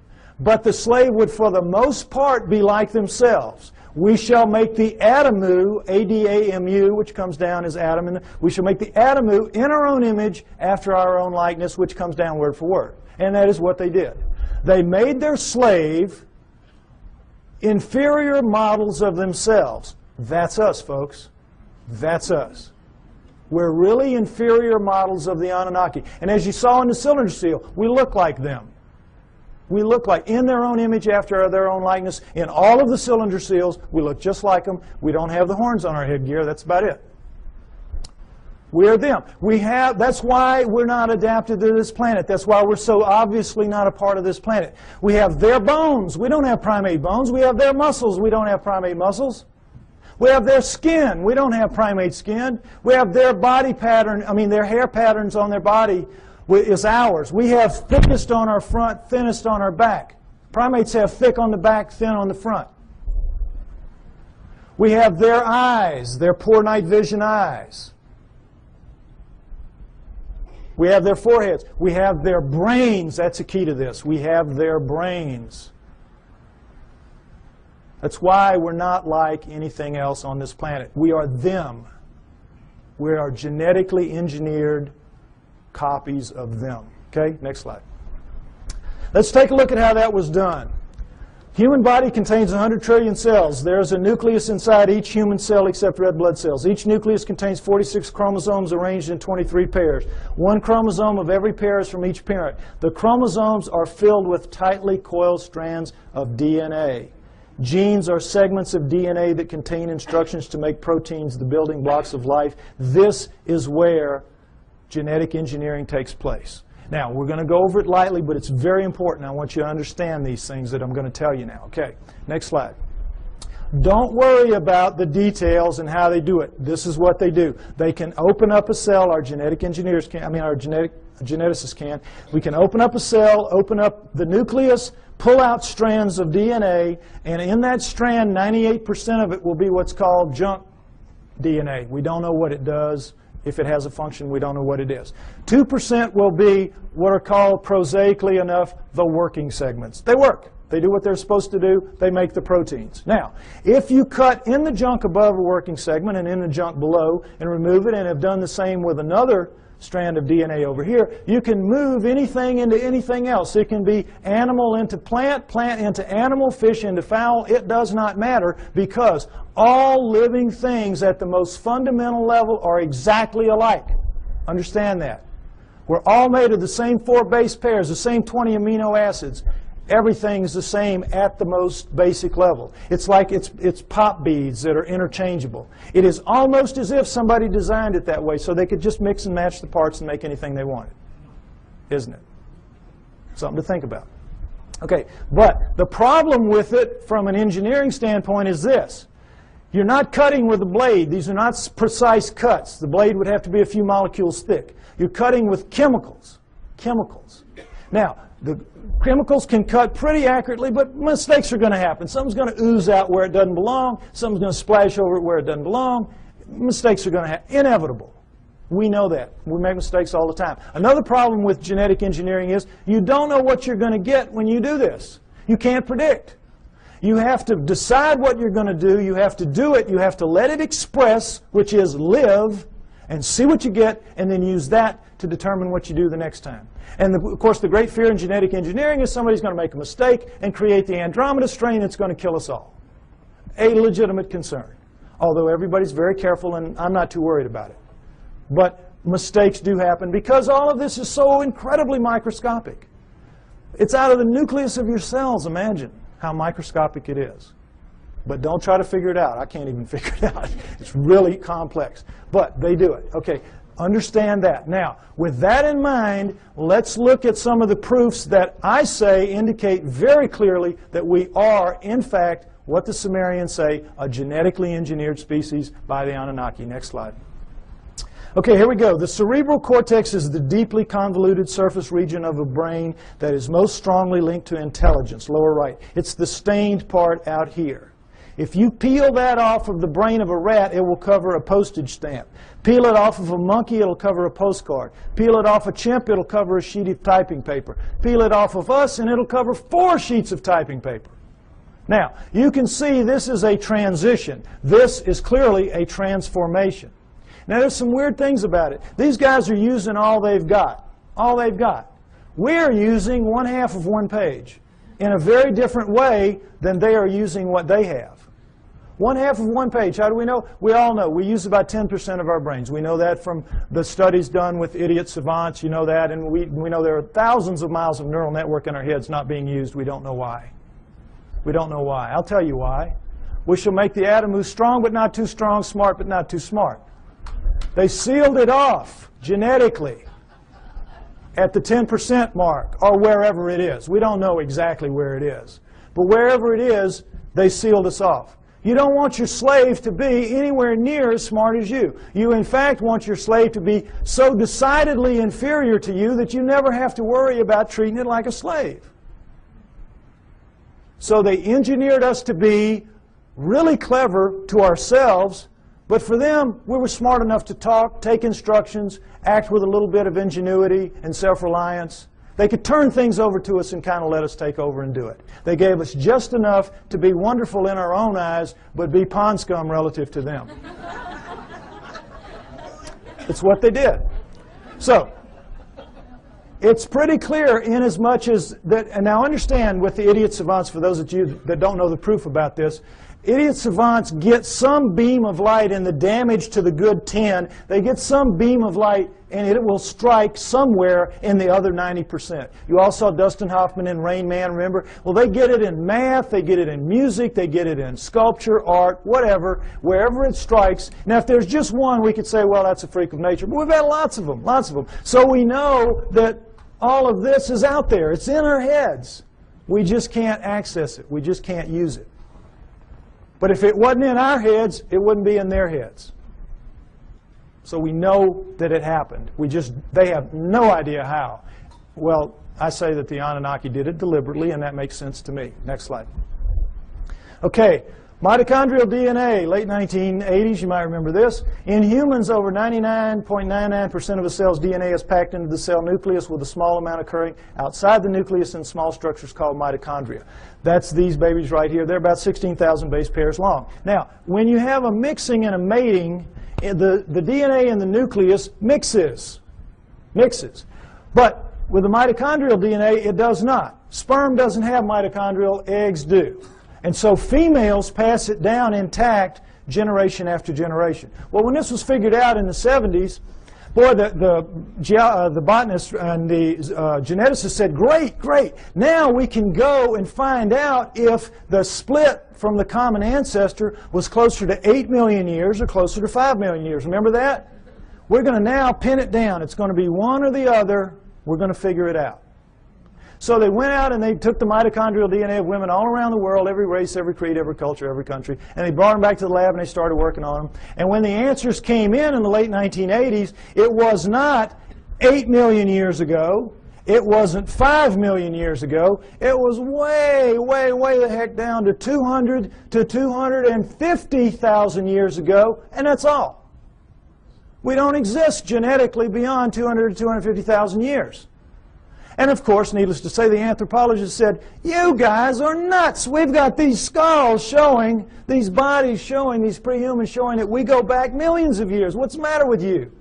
but the slave would, for the most part, be like themselves. We shall make the Adamu, A-D-A-M-U, which comes down as Adam, and we shall make the Adamu in our own image, after our own likeness, which comes down word for word. And that is what they did. They made their slave inferior models of themselves. That's us, folks. That's us. We're really inferior models of the Anunnaki. And as you saw in the cylinder seal, we look like them. We look like, in their own image, after their own likeness. In all of the cylinder seals, we look just like them. We don't have the horns on our headgear. That's about it. We're them. That's why we're not adapted to this planet. That's why we're so obviously not a part of this planet. We have their bones. We don't have primate bones. We have their muscles. We don't have primate muscles. We have their skin. We don't have primate skin. We have their body pattern, their hair patterns on their body is ours. We have thickest on our front, thinnest on our back. Primates have thick on the back, thin on the front. We have their eyes, their poor night vision eyes. We have their foreheads. We have their brains. That's the key to this. We have their brains. That's why we're not like anything else on this planet. We are them. We are genetically engineered copies of them. Okay, next slide. Let's take a look at how that was done. Human body contains 100 trillion cells. There's a nucleus inside each human cell except red blood cells. Each nucleus contains 46 chromosomes arranged in 23 pairs. One chromosome of every pair is from each parent. The chromosomes are filled with tightly coiled strands of DNA. Genes are segments of DNA that contain instructions to make proteins, the building blocks of life. This is where genetic engineering takes place. Now, we're going to go over it lightly, but it's very important. I want you to understand these things that I'm going to tell you now. Okay, next slide. Don't worry about the details and how they do it. This is what they do. They can open up a cell, our genetic engineers can, our geneticists can. We can open up a cell, open up the nucleus, pull out strands of DNA, and in that strand, 98% of it will be what's called junk DNA. We don't know what it does. If it has a function, we don't know what it is. 2% will be what are called, prosaically enough, the working segments. They work. They do what they're supposed to do. They make the proteins. Now, if you cut in the junk above a working segment and in the junk below and remove it and have done the same with another strand of DNA over here, you can move anything into anything else. It can be animal into plant, plant into animal, fish into fowl. It does not matter, because all living things at the most fundamental level are exactly alike. Understand that. We're all made of the same 4 base pairs, the same 20 amino acids. Everything is the same at the most basic level. It's like it's pop beads that are interchangeable. It is almost as if somebody designed it that way so they could just mix and match the parts and make anything they wanted. Isn't it? Something to think about. Okay, but the problem with it from an engineering standpoint is this. You're not cutting with a blade. These are not precise cuts. The blade would have to be a few molecules thick. You're cutting with chemicals. Chemicals. Now, the chemicals can cut pretty accurately, but mistakes are going to happen. Something's going to ooze out where it doesn't belong. Something's going to splash over it where it doesn't belong. Mistakes are going to happen. Inevitable. We know that. We make mistakes all the time. Another problem with genetic engineering is you don't know what you're going to get when you do this. You can't predict. You have to decide what you're going to do. You have to do it. You have to let it express, which is live, and see what you get, and then use that to determine what you do the next time. And of course, the great fear in genetic engineering is somebody's going to make a mistake and create the Andromeda strain that's going to kill us all. A legitimate concern. Although everybody's very careful, and I'm not too worried about it. But mistakes do happen because all of this is so incredibly microscopic. It's out of the nucleus of your cells. Imagine how microscopic it is. But don't try to figure it out. I can't even figure it out. It's really complex. But they do it. Okay, understand that. Now, with that in mind, let's look at some of the proofs that I say indicate very clearly that we are, in fact, what the Sumerians say, a genetically engineered species by the Anunnaki. Next slide. Okay, here we go. The cerebral cortex is the deeply convoluted surface region of a brain that is most strongly linked to intelligence, lower right. It's the stained part out here. If you peel that off of the brain of a rat, it will cover a postage stamp. Peel it off of a monkey, it'll cover a postcard. Peel it off a chimp, it'll cover a sheet of typing paper. Peel it off of us, and it'll cover 4 sheets of typing paper. Now, you can see this is a transition. This is clearly a transformation. Now, there's some weird things about it. These guys are using all they've got. All they've got. We're using 1/2 of 1 page in a very different way than they are using what they have. 1/2 of 1 page. How do we know? We all know. We use about 10% of our brains. We know that from the studies done with idiot savants. You know that. And we know there are thousands of miles of neural network in our heads not being used. We don't know why. We don't know why. I'll tell you why. We shall make the atom who's strong but not too strong, smart but not too smart. They sealed it off genetically at the 10% mark, or wherever it is. We don't know exactly where it is. But wherever it is, they sealed us off. You don't want your slave to be anywhere near as smart as you. You, in fact, want your slave to be so decidedly inferior to you that you never have to worry about treating it like a slave. So they engineered us to be really clever to ourselves, but for them, we were smart enough to talk, take instructions, act with a little bit of ingenuity and self-reliance. They could turn things over to us and kind of let us take over and do it. They gave us just enough to be wonderful in our own eyes, but be pond scum relative to them. It's what they did. So, it's pretty clear in as much as that, and now understand with the idiot savants, for those of you that don't know the proof about this, idiot savants get some beam of light in the damage to the good 10. They get some beam of light and it will strike somewhere in the other 90%. You all saw Dustin Hoffman in Rain Man, remember? Well, they get it in math, they get it in music, they get it in sculpture, art, whatever, wherever it strikes. Now, if there's just one, we could say, well, that's a freak of nature. But we've had lots of them, lots of them. So we know that all of this is out there. It's in our heads. We just can't access it. We just can't use it. But if it wasn't in our heads, it wouldn't be in their heads. So we know that it happened. They have no idea how. Well, I say that the Anunnaki did it deliberately, and that makes sense to me. Next slide. Okay, mitochondrial DNA, late 1980s, you might remember this. In humans, over 99.99% of a cell's DNA is packed into the cell nucleus, with a small amount occurring outside the nucleus in small structures called mitochondria. That's these babies right here. They're about 16,000 base pairs long. Now, when you have a mixing and a mating, the DNA in the nucleus mixes. But with the mitochondrial DNA, it does not. Sperm doesn't have mitochondrial, eggs do. And so females pass it down intact generation after generation. Well, when this was figured out in the 70s, boy, the botanists and the geneticists said, great. Now we can go and find out if the split from the common ancestor was closer to 8 million years or closer to 5 million years. Remember that? We're going to now pin it down. It's going to be one or the other. We're going to figure it out. So they went out and they took the mitochondrial DNA of women all around the world, every race, every creed, every culture, every country, and they brought them back to the lab and they started working on them. And when the answers came in the late 1980s, it was not 8 million years ago. It wasn't 5 million years ago. It was way the heck down to 200 to 250,000 years ago, and that's all. We don't exist genetically beyond 200 to 250,000 years. And of course, needless to say, the anthropologists said, you guys are nuts. We've got these skulls showing, these bodies showing, these prehumans showing that we go back millions of years. What's the matter with you?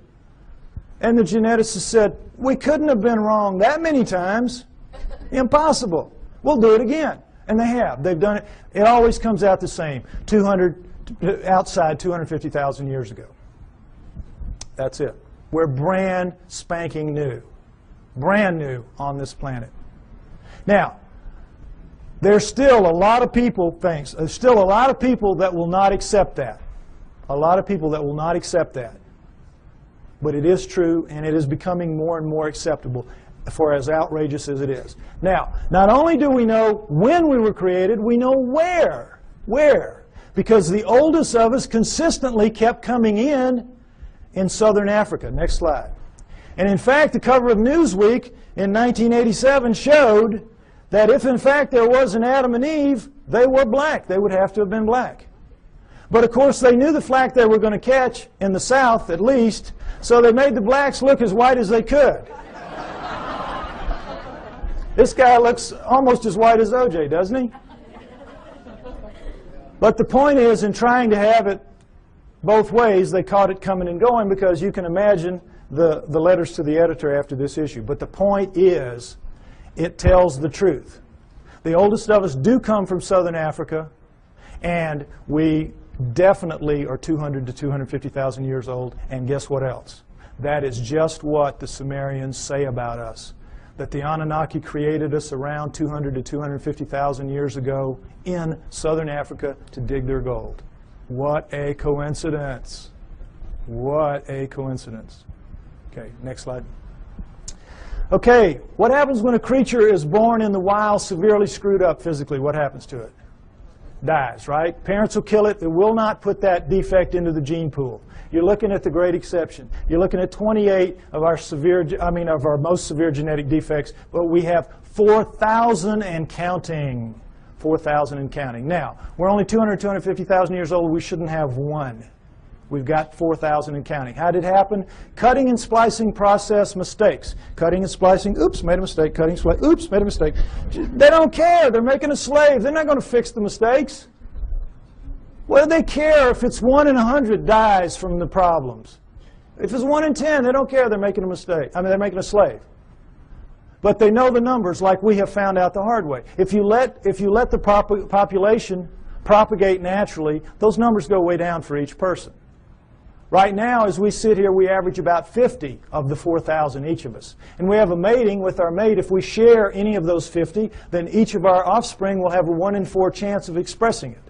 And the geneticists said, we couldn't have been wrong that many times. Impossible. We'll do it again. And they have. They've done it. It always comes out the same. Outside 250,000 years ago. That's it. We're brand spanking new. Brand new on this planet. Now, there's still a lot of people, there's still a lot of people that will not accept that. A lot of people that will not accept that. But it is true, and it is becoming more and more acceptable, for as outrageous as it is. Now, not only do we know when we were created, we know where. Where? Because the oldest of us consistently kept coming in southern Africa. Next slide. And in fact, the cover of Newsweek in 1987 showed that if in fact there was an Adam and Eve, they were black. They would have to have been black. But of course they knew the flack they were going to catch, in the South at least, so they made the blacks look as white as they could. This guy looks almost as white as OJ, doesn't he? But the point is, in trying to have it both ways, they caught it coming and going, because you can imagine the letters to the editor after this issue. But the point is, it tells the truth. The oldest of us do come from southern Africa, and we definitely are 200 to 250,000 years old. And guess what else? That is just what the Sumerians say about us. That the Anunnaki created us around 200 to 250,000 years ago in southern Africa to dig their gold. What a coincidence. What a coincidence. Okay, next slide. Okay, what happens when a creature is born in the wild severely screwed up physically? What happens to it? Dies, right? Parents will kill it. It will not put that defect into the gene pool. You're looking at the great exception. You're looking at 28 of our most severe genetic defects, but we have 4,000 and counting. 4,000 and counting. Now, we're only 200, 250,000 years old. We shouldn't have one. We've got 4,000 and counting. How did it happen? Cutting and splicing process mistakes. Cutting and splicing, oops, made a mistake. Cutting, splicing, oops, made a mistake. They don't care. They're making a slave. They're not going to fix the mistakes. What do they care if it's 1 in 100 dies from the problems? If it's 1 in 10, they don't care. They're making a mistake. They're making a slave. But they know the numbers, like we have found out the hard way. If you let the population propagate naturally, those numbers go way down for each person. Right now, as we sit here, we average about 50 of the 4,000, each of us. And we have a mating with our mate. If we share any of those 50, then each of our offspring will have a 1 in 4 chance of expressing it.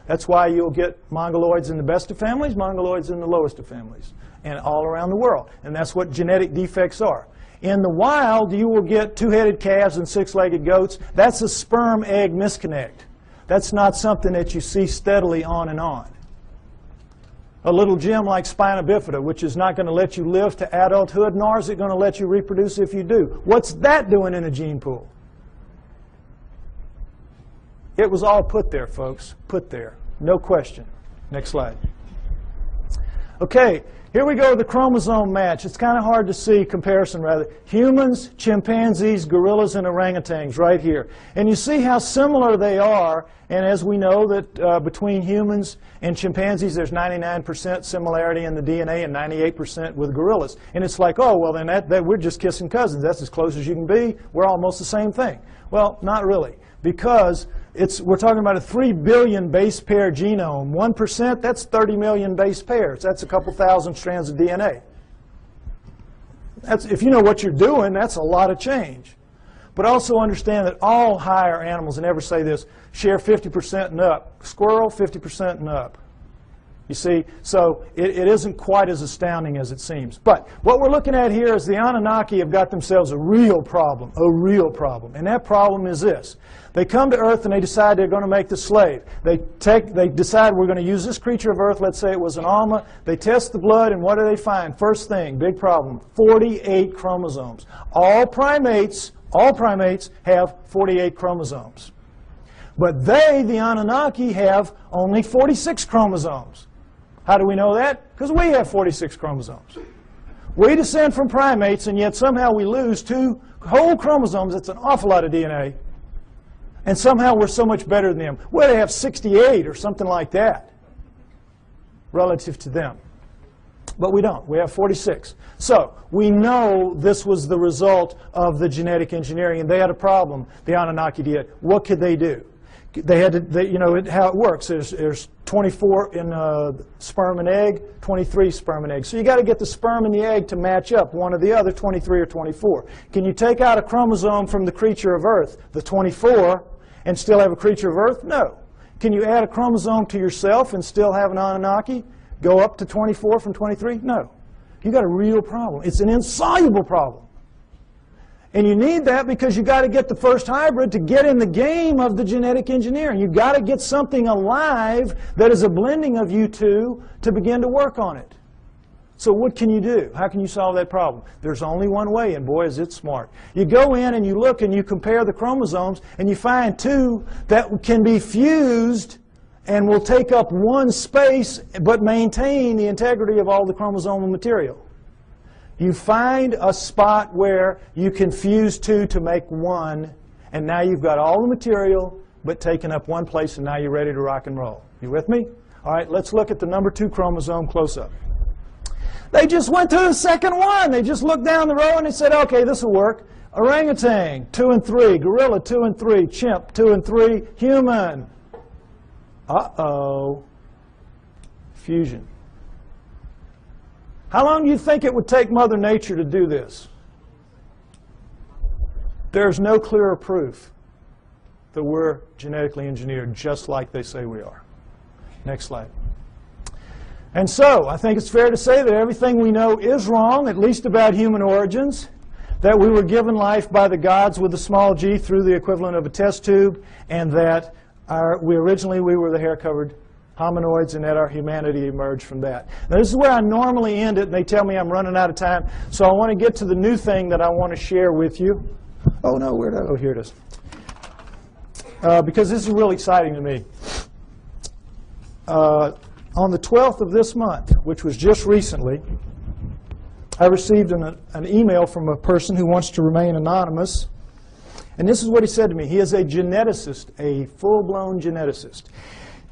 That's why you'll get mongoloids in the best of families, mongoloids in the lowest of families, and all around the world. And that's what genetic defects are. In the wild, you will get 2-headed calves and 6-legged goats. That's a sperm-egg misconnect. That's not something that you see steadily on and on. A little gem like spina bifida, which is not going to let you live to adulthood, nor is it going to let you reproduce if you do. What's that doing in a gene pool? It was all put there, folks. Put there. No question. Next slide. Okay, here we go with the chromosome match. It's kind of hard to see, comparison rather. Humans, chimpanzees, gorillas, and orangutans right here. And you see how similar they are. And as we know that between humans and chimpanzees, there's 99% similarity in the DNA and 98% with gorillas. And it's like, oh, well, then that we're just kissing cousins. That's as close as you can be. We're almost the same thing. Well, not really. Because we're talking about a 3 billion base pair genome. 1%, that's 30 million base pairs. That's a couple thousand strands of DNA. If you know what you're doing, that's a lot of change. But also understand that all higher animals, and never say this, share 50% and up. Squirrel, 50% and up. You see, so it isn't quite as astounding as it seems. But what we're looking at here is the Anunnaki have got themselves a real problem. And that problem is this. They come to Earth and they decide they're going to make the slave. They decide we're going to use this creature of Earth, let's say it was an Alma. They test the blood, and what do they find? First thing, big problem, 48 chromosomes. All primates have 48 chromosomes. But they, the Anunnaki, have only 46 chromosomes. How do we know that? Because we have 46 chromosomes. We descend from primates, and yet somehow we lose 2 whole chromosomes. That's an awful lot of DNA. And somehow we're so much better than them. Well, they have 68 or something like that relative to them. But we don't. We have 46. So we know this was the result of the genetic engineering, and they had a problem, the Anunnaki did. What could they do? They had to, you know, how it works. There's 24 in sperm and egg, 23 sperm and egg. So you got to get the sperm and the egg to match up, one or the other, 23 or 24. Can you take out a chromosome from the creature of Earth, the 24, and still have a creature of Earth? No. Can you add a chromosome to yourself and still have an Anunnaki? Go up to 24 from 23? No. You've got a real problem. It's an insoluble problem. And you need that because you've got to get the first hybrid to get in the game of the genetic engineering. You've got to get something alive that is a blending of you two to begin to work on it. So what can you do? How can you solve that problem? There's only one way, and boy, is it smart. You go in and you look and you compare the chromosomes, and you find 2 that can be fused and will take up one space but maintain the integrity of all the chromosomal material. You find a spot where you can fuse 2 to make 1, and now you've got all the material but taken up one place, and now you're ready to rock and roll. You with me? All right, let's look at the number 2 chromosome close up. They just went to the second one. They just looked down the row and they said, okay, this will work. Orangutan, 2 and 3. Gorilla, 2 and 3. Chimp, 2 and 3. Human. Uh-oh. Fusion. How long do you think it would take Mother Nature to do this? There's no clearer proof that we're genetically engineered just like they say we are. Next slide. And so, I think it's fair to say that everything we know is wrong, at least about human origins, that we were given life by the gods with a small g through the equivalent of a test tube, and that originally we were the hair-covered hominoids, and that our humanity emerged from that. Now, this is where I normally end it, and they tell me I'm running out of time, so I want to get to the new thing that I want to share with you. Oh, no, where did I? Oh, here it is. Because this is really exciting to me. On the 12th of this month, which was just recently, I received an email from a person who wants to remain anonymous. And this is what he said to me. He is a geneticist, a full-blown geneticist.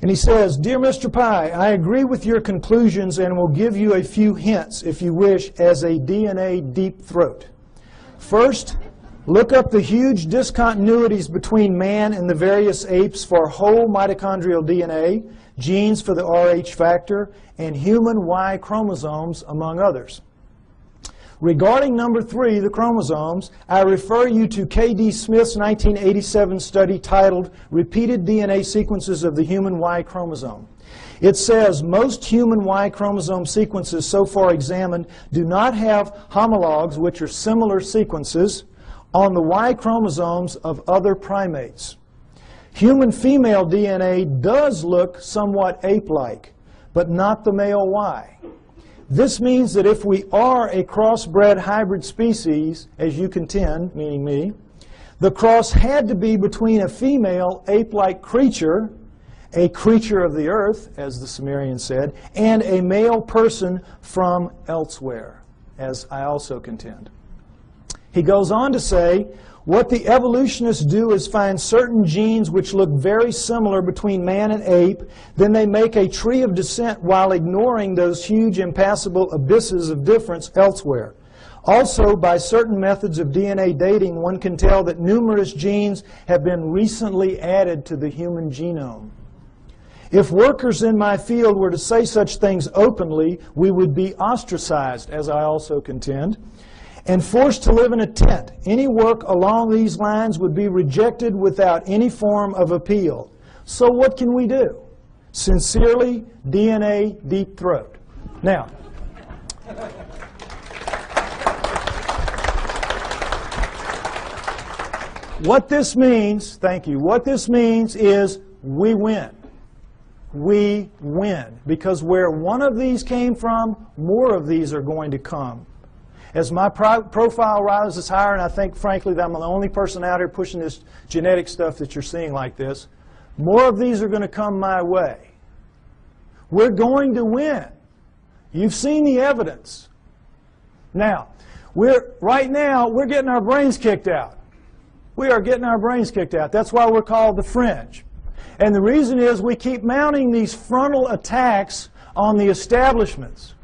And he says, "Dear Mr. Pi, I agree with your conclusions and will give you a few hints, if you wish, as a DNA deep throat. First, look up the huge discontinuities between man and the various apes for whole mitochondrial DNA, genes for the Rh factor, and human Y chromosomes, among others. Regarding number 3, the chromosomes, I refer you to K.D. Smith's 1987 study titled Repeated DNA Sequences of the Human Y Chromosome. It says most human Y chromosome sequences so far examined do not have homologs, which are similar sequences, on the Y chromosomes of other primates. Human female DNA does look somewhat ape-like, but not the male Y. This means that if we are a crossbred hybrid species, as you contend, meaning me, the cross had to be between a female ape-like creature, a creature of the earth, as the Sumerians said, and a male person from elsewhere, as I also contend. He goes on to say, what the evolutionists do is find certain genes which look very similar between man and ape, then they make a tree of descent while ignoring those huge impassable abysses of difference elsewhere. Also, by certain methods of DNA dating, one can tell that numerous genes have been recently added to the human genome. If workers in my field were to say such things openly, we would be ostracized, as I also contend, and forced to live in a tent. Any work along these lines would be rejected without any form of appeal. So what can we do? Sincerely, DNA Deep Throat. Now, what this means, thank you, what this means is we win. We win. Because where one of these came from, more of these are going to come. As my profile rises higher, and I think, frankly, that I'm the only person out here pushing this genetic stuff that you're seeing like this, more of these are going to come my way. We're going to win. You've seen the evidence. Now, right now, we're getting our brains kicked out. We are getting our brains kicked out. That's why we're called the fringe. And the reason is we keep mounting these frontal attacks on the establishments.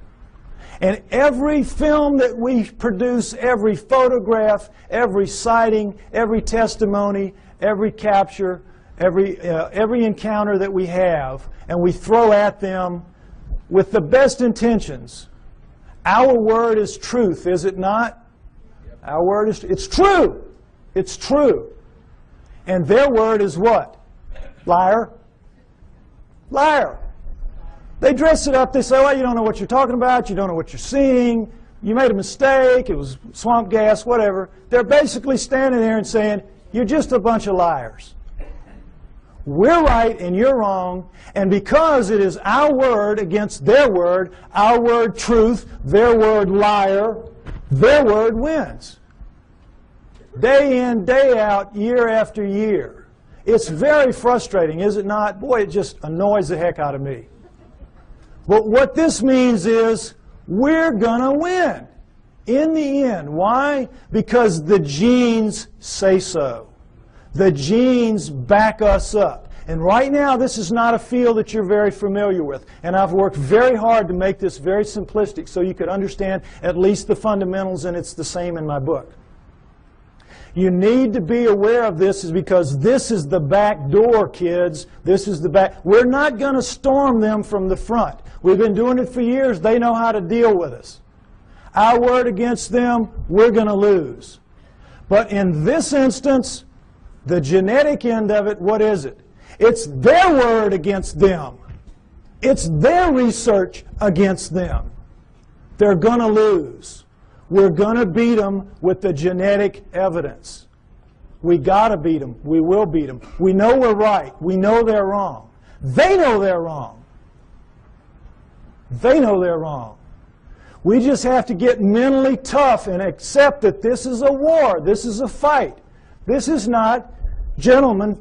And every film that we produce, every photograph, every sighting, every testimony, every capture, every encounter that we have, and we throw at them with the best intentions. Our word is truth, is it not? Our word is, it's true. It's true. And their word is what? Liar. Liar. They dress it up. They say, well, you don't know what you're talking about. You don't know what you're seeing. You made a mistake. It was swamp gas, whatever. They're basically standing there and saying, you're just a bunch of liars. We're right and you're wrong. And because it is our word against their word, our word truth, their word liar, their word wins. Day in, day out, year after year. It's very frustrating, is it not? Boy, it just annoys the heck out of me. But what this means is we're going to win in the end. Why? Because the genes say so. The genes back us up. And right now, this is not a field that you're very familiar with. And I've worked very hard to make this very simplistic so you could understand at least the fundamentals, and it's the same in my book. You need to be aware of this is because this is the back door, kids. This is the back. We're not going to storm them from the front. We've been doing it for years. They know how to deal with us. Our word against them, we're going to lose. But in this instance, the genetic end of it, what is it? It's their word against them. It's their research against them. They're going to lose. We're going to beat them with the genetic evidence. We got to beat them. We will beat them. We know we're right. We know they're wrong. They know they're wrong. They know they're wrong. We just have to get mentally tough and accept that this is a war. This is a fight. This is not, gentlemen,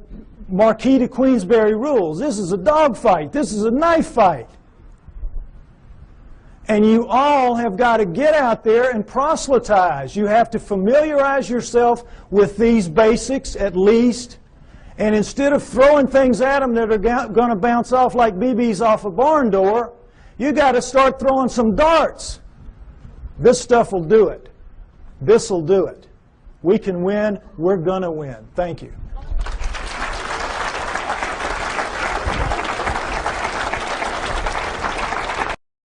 Marquis de Queensberry rules. This is a dog fight. This is a knife fight. And you all have got to get out there and proselytize. You have to familiarize yourself with these basics at least. And instead of throwing things at them that are going to bounce off like BBs off a barn door, you got to start throwing some darts. This stuff will do it. This will do it. We can win. We're going to win. Thank you.